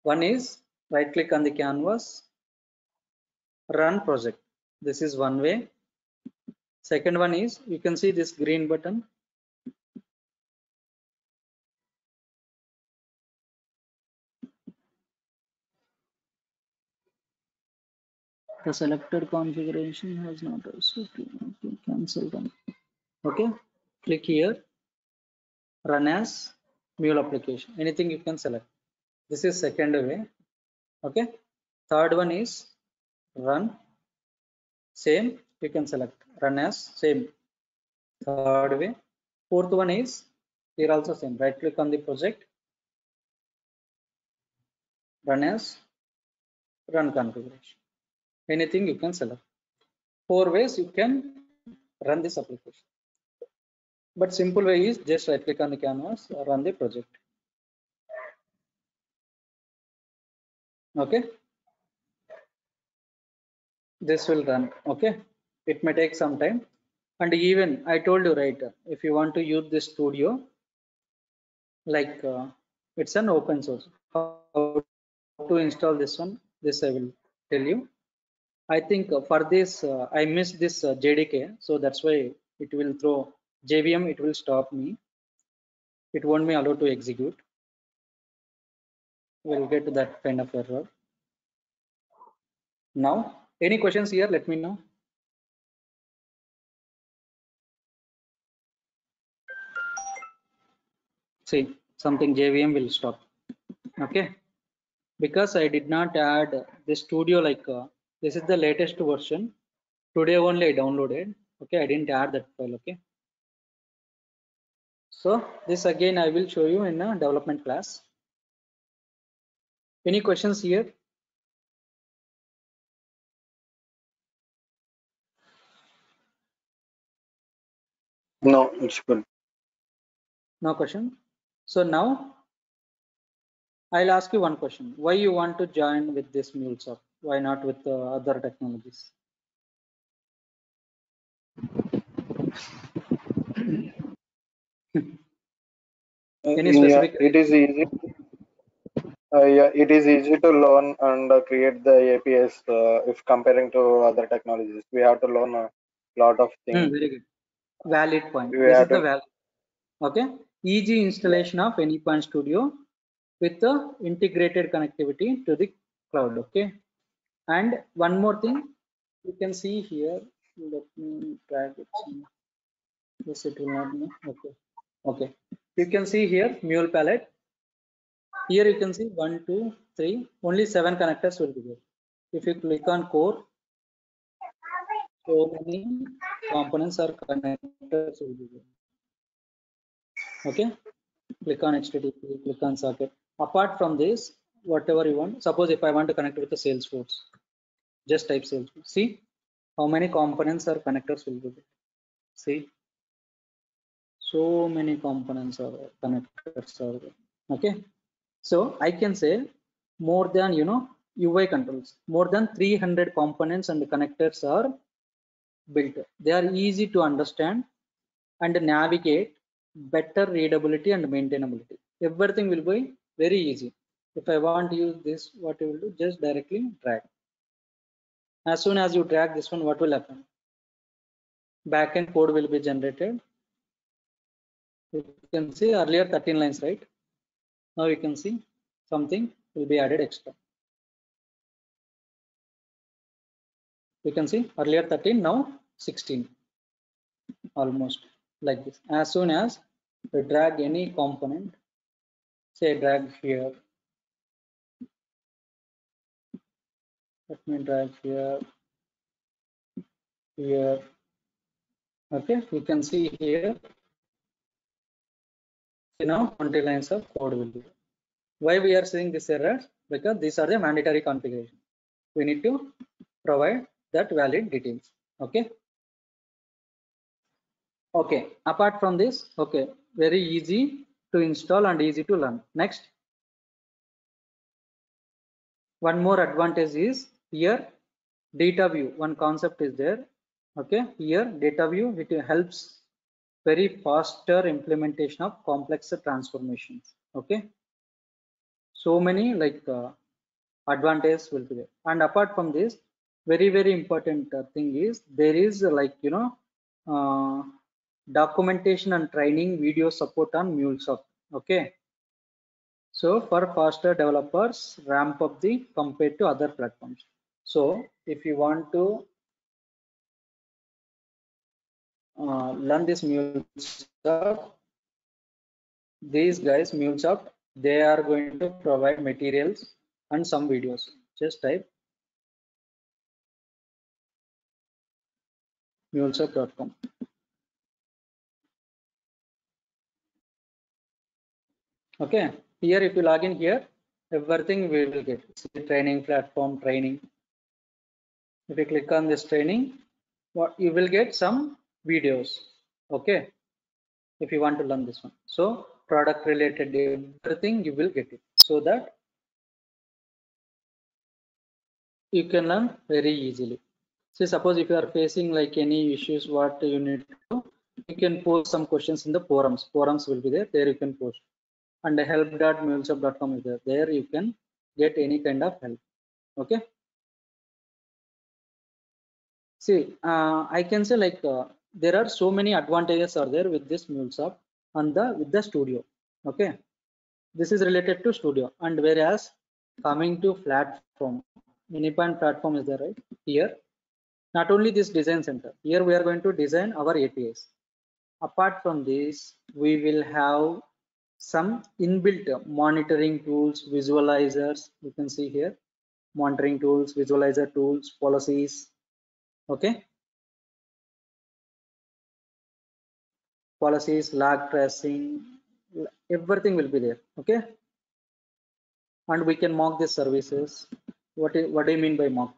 [SPEAKER 2] One is right click on the canvas, run project. This is one way. Second one is, you can see this green button. The selected configuration has not also cancel them. Okay, click here, run as Mule application. Anything you can select. This is second way. Okay, third one is run, same, you can select run as, same, third way. Fourth one is here also same, right click on the project, run as, run configuration. Anything you can select. 4 ways you can run this application, but simple way is just right click on the canvas, run the project. Okay, this will run. Okay, it may take some time. And even I told you, right, if you want to use this studio, like it's an open source. How to install this one, this I will tell you. I think for this I missed this JDK, so that's why it will throw JVM, it will stop me, it won't be allowed to execute. We'll get to that kind of error. Now any questions here, let me know. See, something JVM will stop. Okay, because I did not add the studio, like this is the latest version. Today only I downloaded. Okay, I didn't add that file. Okay, so this again I will show you in a development class. Any questions here?
[SPEAKER 5] No, it's good.
[SPEAKER 2] No question. So now I'll ask you one question. Why you want to join with this MuleSoft? Why not with other technologies? Any specific?
[SPEAKER 5] Yeah, it is easy. Yeah, it is easy to learn and create the APIs. If comparing to other technologies, we have to learn a lot of things.
[SPEAKER 2] Very good. Valid point.
[SPEAKER 5] We
[SPEAKER 2] This
[SPEAKER 5] have
[SPEAKER 2] is the
[SPEAKER 5] to,
[SPEAKER 2] valid. Okay. Easy installation of Anypoint Studio with the integrated connectivity to the cloud. Okay. And one more thing, you can see here. Let me drag it. Yes, it will not be. Okay. Okay. You can see here Mule palette. Here you can see 1, 2, 3. Only 7 connectors will be there. If you click on core, so many components or connectors will be there. Okay, click on HTTP, click on socket. Apart from this, whatever you want, suppose if I want to connect with the Salesforce, just type Salesforce. See how many components or connectors will be there. See, so many components or connectors are there. Okay, so I can say more than UI controls, more than 300 components and connectors are built. They are easy to understand and navigate, better readability and maintainability. Everything will be very easy. If I want to use this, what you will do, just directly drag. As soon as you drag this one, what will happen? Backend code will be generated. You can see earlier 13 lines, right? Now you can see something will be added extra. You can see earlier 13, now 16, almost like this. As soon as we drag any component, say drag here, let me drag here, here. Okay, you can see here. See now 20 lines of code will be. Why we are seeing this error? Because these are the mandatory configuration. We need to provide that valid details. Okay. Okay. Apart from this, okay, very easy to install and easy to learn. Next, one more advantage is here data view. One concept is there. Okay, here data view, it helps very faster implementation of complex transformations. Okay, so many like advantages will be there. And apart from this, very important thing is there is like documentation and training video support on MuleSoft. Okay, so for faster developers ramp up the compared to other platforms. So if you want to learn this MuleSoft, these guys MuleSoft, they are going to provide materials and some videos. Just type mulesoft.com. Okay, here if you log in here, everything we will get. See, training platform, training. If you click on this training, what you will get some videos. Okay, if you want to learn this one. So product related everything you will get it, so that you can learn very easily. See, suppose if you are facing like any issues, what you need to do, you can post some questions in the forums. Forums will be there. There you can post. And help.mulesoft.com is there. There you can get any kind of help. Okay. See, I can say like there are so many advantages are there with this MuleSoft and with the Studio. Okay, this is related to Studio, and whereas coming to platform, Minipoint platform is there, right? Here, not only this design center. Here we are going to design our APIs. Apart from this, we will have some inbuilt monitoring tools, visualizers. You can see here, monitoring tools, visualizer tools, policies. Okay, policies, log tracing, everything will be there. Okay, and we can mock these services. What do you mean by mock?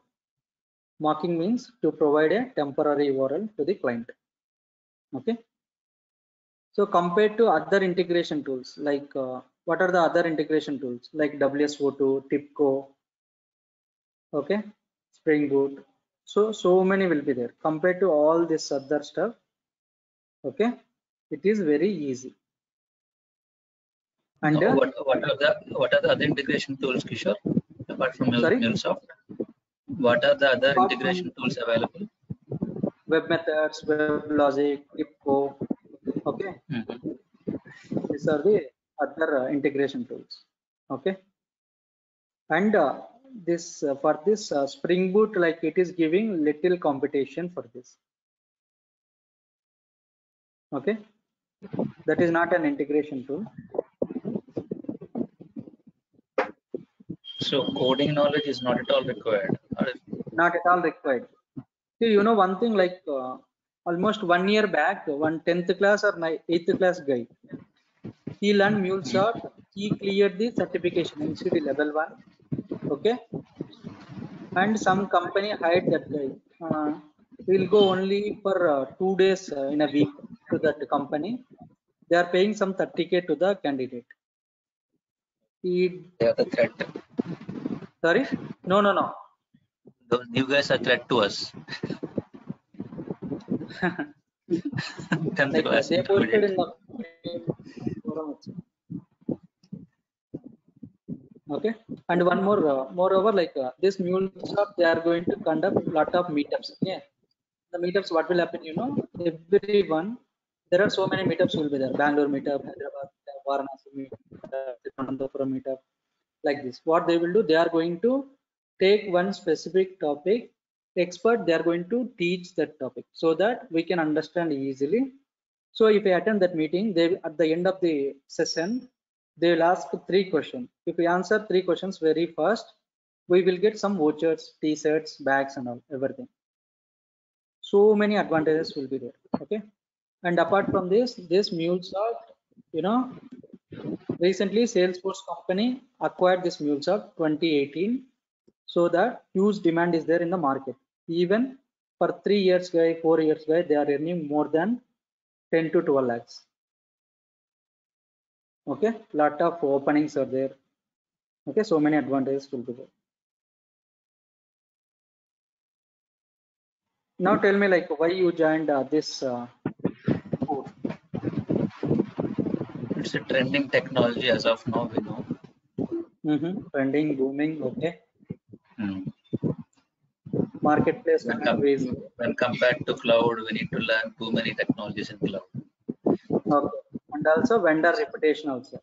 [SPEAKER 2] Mocking means to provide a temporary URL to the client. Okay, so compared to other integration tools, like what are the other integration tools like WSO2, TIBCO, okay, Spring Boot. So many will be there. Compared to all this other stuff, okay, it is very easy. And
[SPEAKER 3] what are the other integration tools, Kishore, apart from MuleSoft? What are the other integration tools available?
[SPEAKER 2] Web Methods, WebLogic, TIBCO. Okay, these are the other integration tools. Okay, and this for this Spring Boot, like it is giving little competition for this. Okay, that is not an integration tool.
[SPEAKER 3] So coding knowledge is not at all required.
[SPEAKER 2] Not at all required. See, one thing like almost 1 year back, one 10th class or 8th class guy. He learned MuleSoft. He cleared the certification NCT level 1. Okay. And some company hired that guy. He'll go only for 2 days in a week to that company. They are paying some 30K to the candidate.
[SPEAKER 3] They are the threat.
[SPEAKER 2] Sorry? No.
[SPEAKER 3] Those new guys are threat to us. 10th
[SPEAKER 2] Like
[SPEAKER 3] class
[SPEAKER 2] they posted in
[SPEAKER 3] intermediate.
[SPEAKER 2] the forum. Okay. And one more, moreover, like this MuleSoft, they are going to conduct lot of meetups. Okay. The meetups, what will happen? Everyone, there are so many meetups will be there. Bangalore meetup, Hyderabad meetup, Varanasi meetup, Thiruvananthapuram meetup, like this. What they will do, they are going to take one specific topic, expert, they are going to teach that topic so that we can understand easily. So if I attend that meeting, they at the end of the session, they will ask 3 questions. If we answer 3 questions very fast, we will get some vouchers, t-shirts, bags and all, everything. So many advantages will be there. Okay. And apart from this MuleSoft, recently Salesforce company acquired this MuleSoft 2018, so that huge demand is there in the market. Even for 3 years guy, 4 years guy, they are earning more than 10 to 12 lakhs. Okay, lot of openings are there. Okay, so many advantages will be there. Now tell me, like, why you joined this course?
[SPEAKER 3] It's a trending technology as of now, we know.
[SPEAKER 2] Trending, booming. Okay.
[SPEAKER 3] Hmm.
[SPEAKER 2] Marketplace increase.
[SPEAKER 3] When compared to cloud, we need to learn too many technologies in cloud.
[SPEAKER 2] Okay, and also vendor reputation also.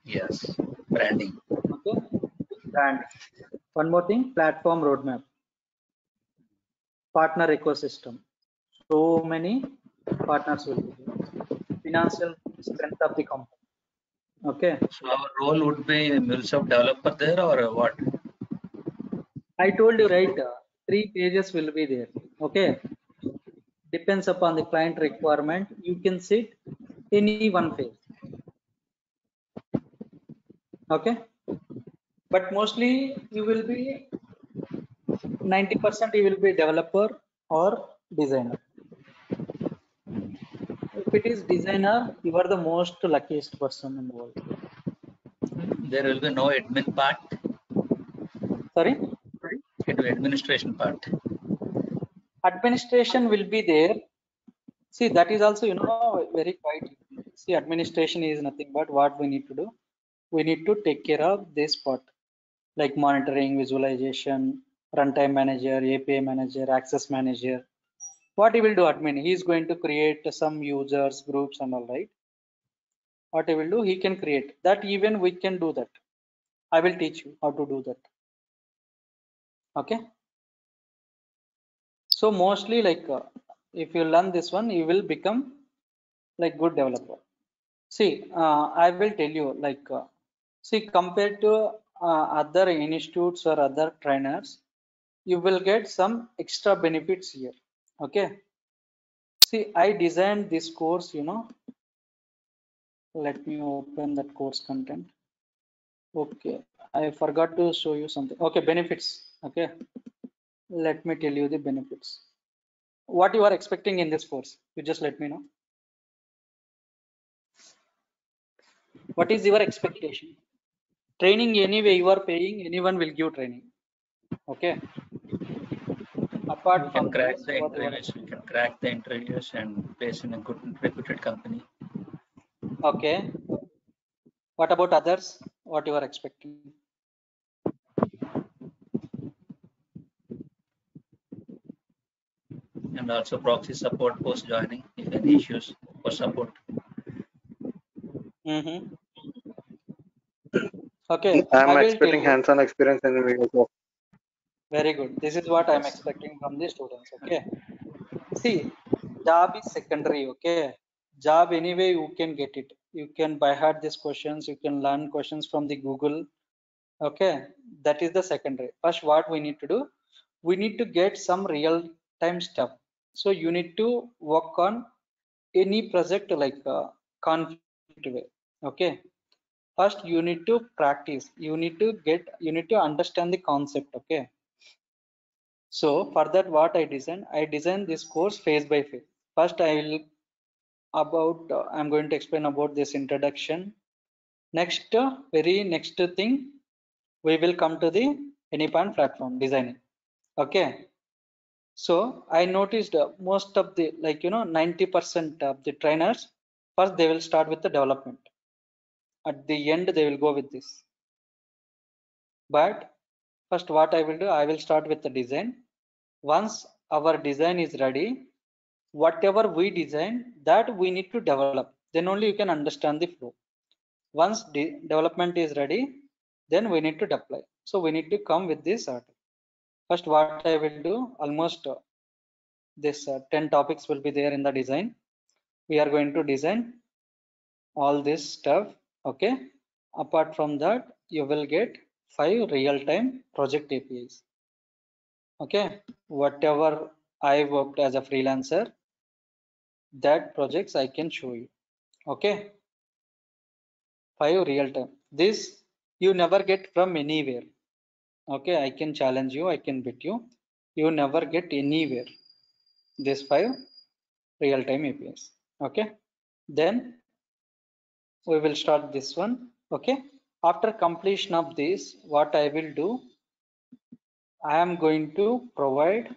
[SPEAKER 3] Yes, branding.
[SPEAKER 2] Okay, and one more thing, platform roadmap, partner ecosystem. So many partners will be there. Financial strength of the company. Okay.
[SPEAKER 3] So our role would be MuleSoft developer there or what?
[SPEAKER 2] I told you, right? 3 pages will be there. Okay. Depends upon the client requirement. You can sit any one page. Okay. But mostly you will be 90% you will be developer or designer. If it is designer, you are the most luckiest person in the world.
[SPEAKER 3] There will be no admin part.
[SPEAKER 2] Sorry?
[SPEAKER 3] It will be administration part.
[SPEAKER 2] Administration will be there. See, that is also, very quite. See, administration is nothing but what we need to do. We need to take care of this part, like monitoring, visualization, runtime manager, API manager, access manager. What he will do, admin? He is going to create some users, groups, and all, right? What he will do, he can create that. Even we can do that. I will teach you how to do that. Okay. So mostly, like, if you learn this one, you will become like good developer. See, I will tell you, like, see, compared to other institutes or other trainers, you will get some extra benefits here. Okay. See, I designed this course, let me open that course content. Okay, I forgot to show you something. Okay, benefits. Okay, let me tell you the benefits. What you are expecting in this course, you just let me know. What is your expectation? Training, anyway you are paying, anyone will give training. Okay. Apart
[SPEAKER 3] We can
[SPEAKER 2] from
[SPEAKER 3] crack
[SPEAKER 2] this,
[SPEAKER 3] the interviews. We can crack the interviews and place in a good reputed company.
[SPEAKER 2] okay. What about others? What you are expecting?
[SPEAKER 3] And also proxy support post joining if any issues for support.
[SPEAKER 2] Okay,
[SPEAKER 5] I'm
[SPEAKER 2] I will
[SPEAKER 5] expecting
[SPEAKER 2] tell you.
[SPEAKER 5] hands-on experience in MuleSoft.
[SPEAKER 2] Very good. This is what I'm expecting from the students. Okay. See, job is secondary. Okay. Job anyway you can get it. You can by heart these questions. You can learn questions from the Google. Okay. That is the secondary. First, what we need to do, we need to get some real time stuff. So you need to work on any project like conflict way. Okay. First, you need to practice. You need to understand the concept. Okay. So for that, what I designed this course phase by phase. First, I'm going to explain about this introduction. Next, very next thing, we will come to the AnyPoint platform designing. Okay. So I noticed most of the 90% of the trainers, first they will start with the development. At the end, they will go with this. But first, what I will do, I will start with the design. Once our design is ready, whatever we design, that we need to develop. Then only you can understand the flow. Once development is ready, then we need to deploy. So we need to come with this order. First, what I will do, almost this 10 topics will be there in the design. We are going to design all this stuff. Okay. Apart from that, you will get 5 real-time project APIs. Okay. Whatever I worked as a freelancer, that projects I can show you. Okay. 5 real-time. This you never get from anywhere. Okay. I can challenge you. I can bet you. You never get anywhere. This 5 real-time APIs. Okay. Then we will start this one. Okay. After completion of this, what I will do, I am going to provide,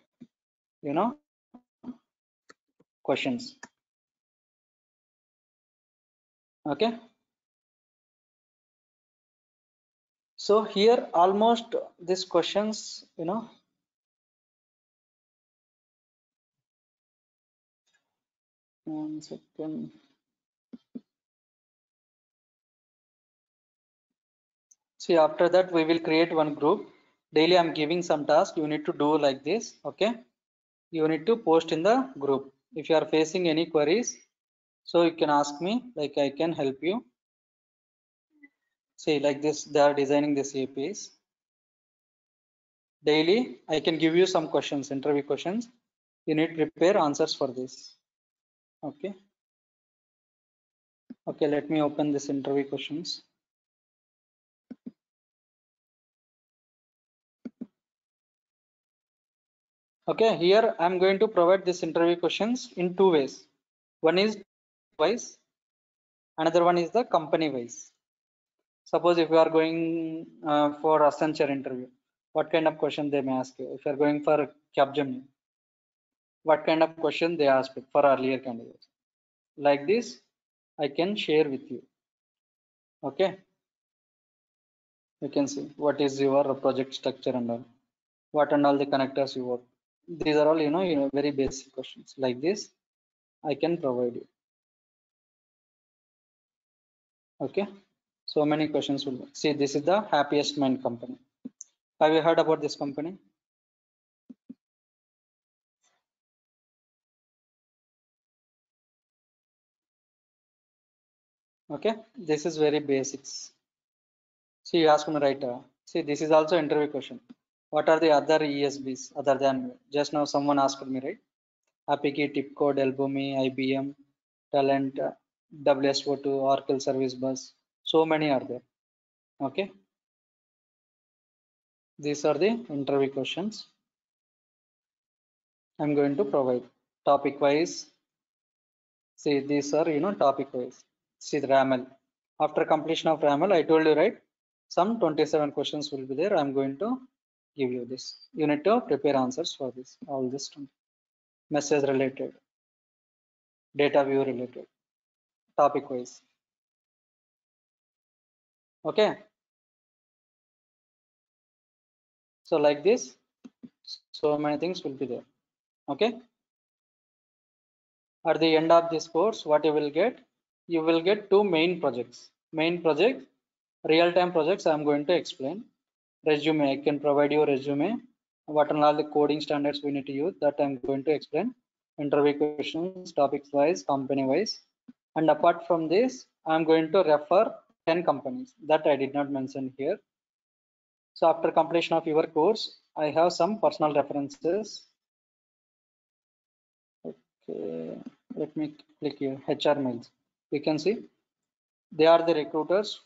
[SPEAKER 2] questions. Okay. So here almost these questions, 1 second. See, after that, we will create one group. Daily, I'm giving some task. You need to do like this. Okay. You need to post in the group. If you are facing any queries, so you can ask me, like I can help you. See, like this, they are designing this APIs. Daily, I can give you some questions, interview questions. You need to prepare answers for this. Okay. Okay, let me open this interview questions. Okay, here I'm going to provide this interview questions in 2 ways. One is wise, another one is the company wise. Suppose if you are going for Accenture interview, what kind of question they may ask you? If you are going for Capgemini, what kind of question they ask for earlier candidates? Like this, I can share with you. Okay. You can see what is your project structure and all, what and all the connectors you work. These are all, very basic questions. Like this, I can provide you. Okay. So many questions will see. This is the Happiest Mind company. Have you heard about this company? Okay. This is very basics. See, you ask me right. See, this is also interview question. What are the other ESBs other than just now someone asked me, right? AppKey, Tipco, Delbumi, IBM, Talent, WSO2, Oracle Service Bus. So many are there. Okay. These are the interview questions. I'm going to provide topic wise. See, these are, topic wise. See the RAML. After completion of RAML, I told you, right? Some 27 questions will be there. I'm going to give you this. You need to prepare answers for this. All this message related, data view related, topic wise. Okay. So like this, so many things will be there. Okay. At the end of this course, what you will get? You will get 2 main projects. Main project, real-time projects. I'm going to explain. Resume, I can provide you resume. What are all the coding standards we need to use? That I'm going to explain. Interview questions, topics wise, company wise. And apart from this, I'm going to refer 10 companies that I did not mention here. So after completion of your course, I have some personal references. Okay, let me click here. HR mails. You can see they are the recruiters.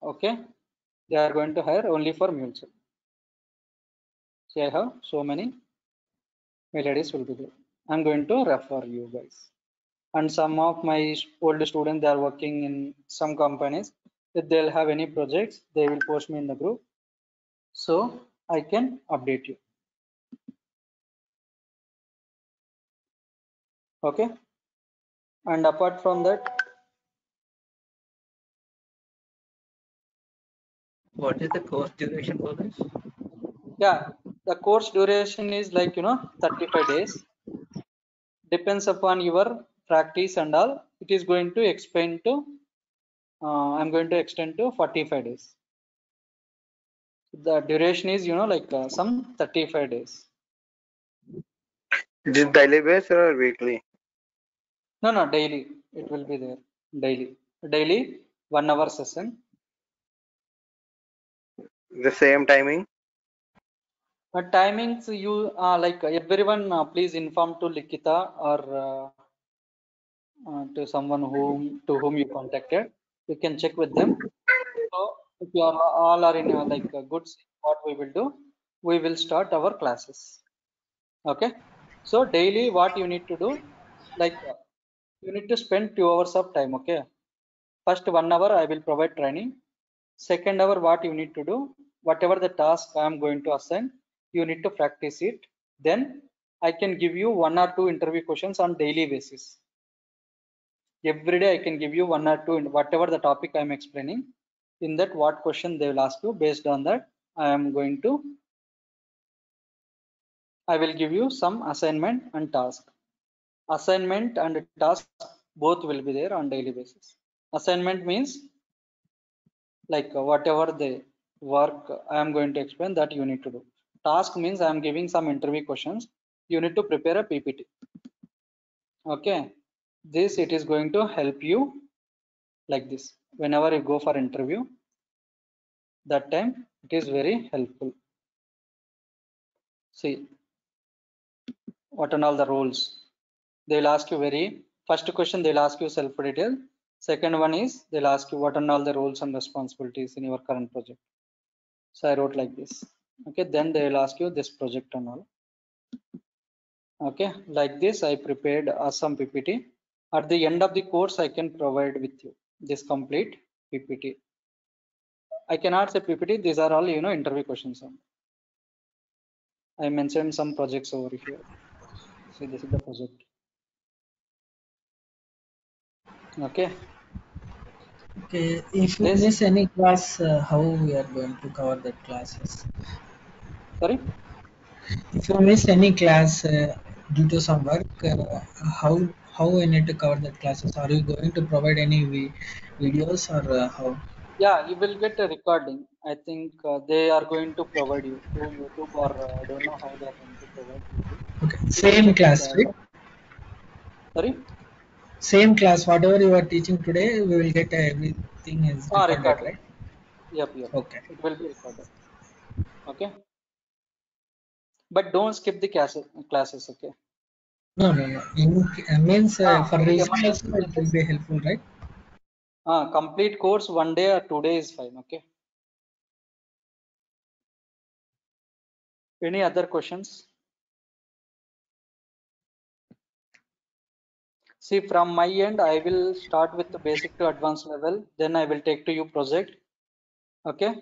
[SPEAKER 2] Okay, they are going to hire only for MuleSoft. See, I have so many mail IDs will be there. I'm going to refer you guys. And some of my old students, they are working in some companies. If they'll have any projects, they will post me in the group, so I can update you. Okay. And apart from that,
[SPEAKER 3] What is the course duration for this?
[SPEAKER 2] yeah, the course duration is like 35 days. Depends upon your practice and all. It is going to extend to I'm going to extend to 45 days. The duration is like some 35 days.
[SPEAKER 5] This daily base or weekly?
[SPEAKER 2] No, daily. It will be there. Daily 1 hour session.
[SPEAKER 5] The same timing?
[SPEAKER 2] Timings you like everyone please inform to Likita or to someone to whom you contacted. You can check with them. So if you are all are in like a good sync, what we will do, we will start our classes. Okay. So daily what you need to do, like you need to spend 2 hours of time. Okay. First 1 hour I will provide training. Second hour what you need to do, whatever the task I am going to assign, you need to practice it. Then I can give you 1 or 2 interview questions on daily basis. Every day I can give you 1 or 2 in whatever the topic I am explaining. In that what question they will ask you, based on that I will give you some assignment and task. Assignment and task both will be there on daily basis. Assignment means like whatever the work I am going to explain, that you need to do. Task means I am giving some interview questions. You need to prepare a PPT. Okay. This it is going to help you like this. Whenever you go for interview, that time it is very helpful. See what and all the roles. They will ask you first question, they'll ask you self detail. Second one is they'll ask you what and all the roles and responsibilities in your current project. So I wrote like this. Okay, then they will ask you this project and all. Okay, like this I prepared some PPT. At the end of the course I can provide with you this complete PPT. I cannot say PPT, these are all interview questions. I mentioned some projects over here. So this is the project. Okay.
[SPEAKER 4] Okay, if you
[SPEAKER 2] This
[SPEAKER 4] miss any class, how we are going to cover that classes?
[SPEAKER 2] sorry.
[SPEAKER 4] If you miss any class due to some work, how we need to cover that classes? Are you going to provide any videos or how?
[SPEAKER 2] Yeah, you will get a recording. I think they are going to provide you through YouTube or I don't know how they are going to provide with you.
[SPEAKER 4] Okay,
[SPEAKER 2] You will
[SPEAKER 4] same
[SPEAKER 2] check with
[SPEAKER 4] class,
[SPEAKER 2] that.
[SPEAKER 4] right?
[SPEAKER 2] Sorry.
[SPEAKER 4] Same class, whatever you are teaching today, we will get everything is recorded,
[SPEAKER 2] Recorded.
[SPEAKER 4] right?
[SPEAKER 2] Yep.
[SPEAKER 4] Okay.
[SPEAKER 2] It will be recorded. Okay. But don't skip the classes. Okay.
[SPEAKER 4] No. Means for
[SPEAKER 2] Any
[SPEAKER 4] revision
[SPEAKER 2] emergency
[SPEAKER 4] also it will
[SPEAKER 2] cases.
[SPEAKER 4] be helpful, right?
[SPEAKER 2] Complete course 1 day or 2 days is fine. Okay. Any other questions? See, from my end, I will start with the basic to advanced level. Then I will take to you project. Okay.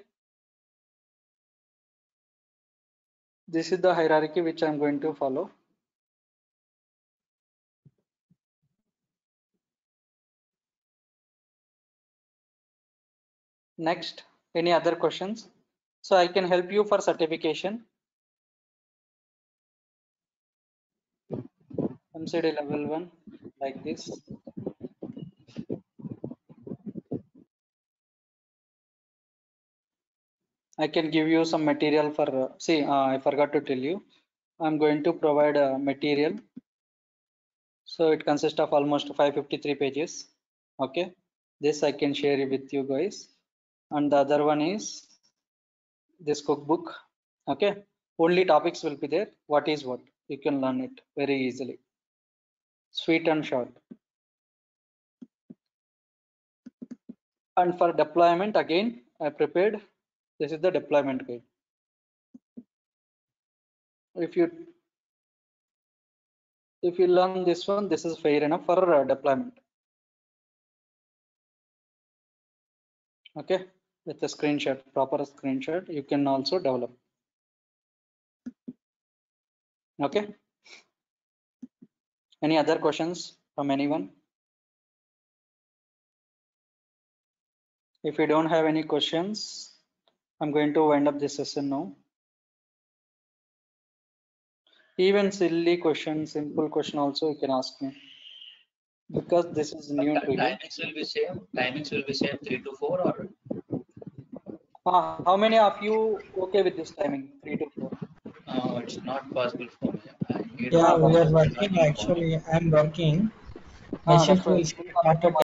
[SPEAKER 2] This is the hierarchy which I'm going to follow. Next, any other questions? So I can help you for certification. MCD level 1 like this. I can give you some material for I forgot to tell you. I'm going to provide a material. So it consists of almost 553 pages. Okay. This I can share it with you guys. And the other one is this cookbook. Okay. Only topics will be there. What is what? You can learn it very easily. sweet and short. And for deployment, again, I prepared, this is the deployment guide. If you learn this one, this is fair enough for deployment. Okay, with a screenshot, proper screenshot, you can also develop. Okay. Any other questions from anyone? If you don't have any questions, I'm going to wind up this session now. Even silly question, simple question also you can ask me, because this is new to you.
[SPEAKER 3] Timings will be same. Timings will be same 3 to 4 or
[SPEAKER 2] How many of you okay with this timing 3 to 4?
[SPEAKER 3] it's not possible for me. I need
[SPEAKER 4] Yeah,
[SPEAKER 2] Ah,
[SPEAKER 4] we
[SPEAKER 2] that's
[SPEAKER 4] are working actually. I'm working. My
[SPEAKER 2] that's
[SPEAKER 4] shift
[SPEAKER 2] why
[SPEAKER 4] will start at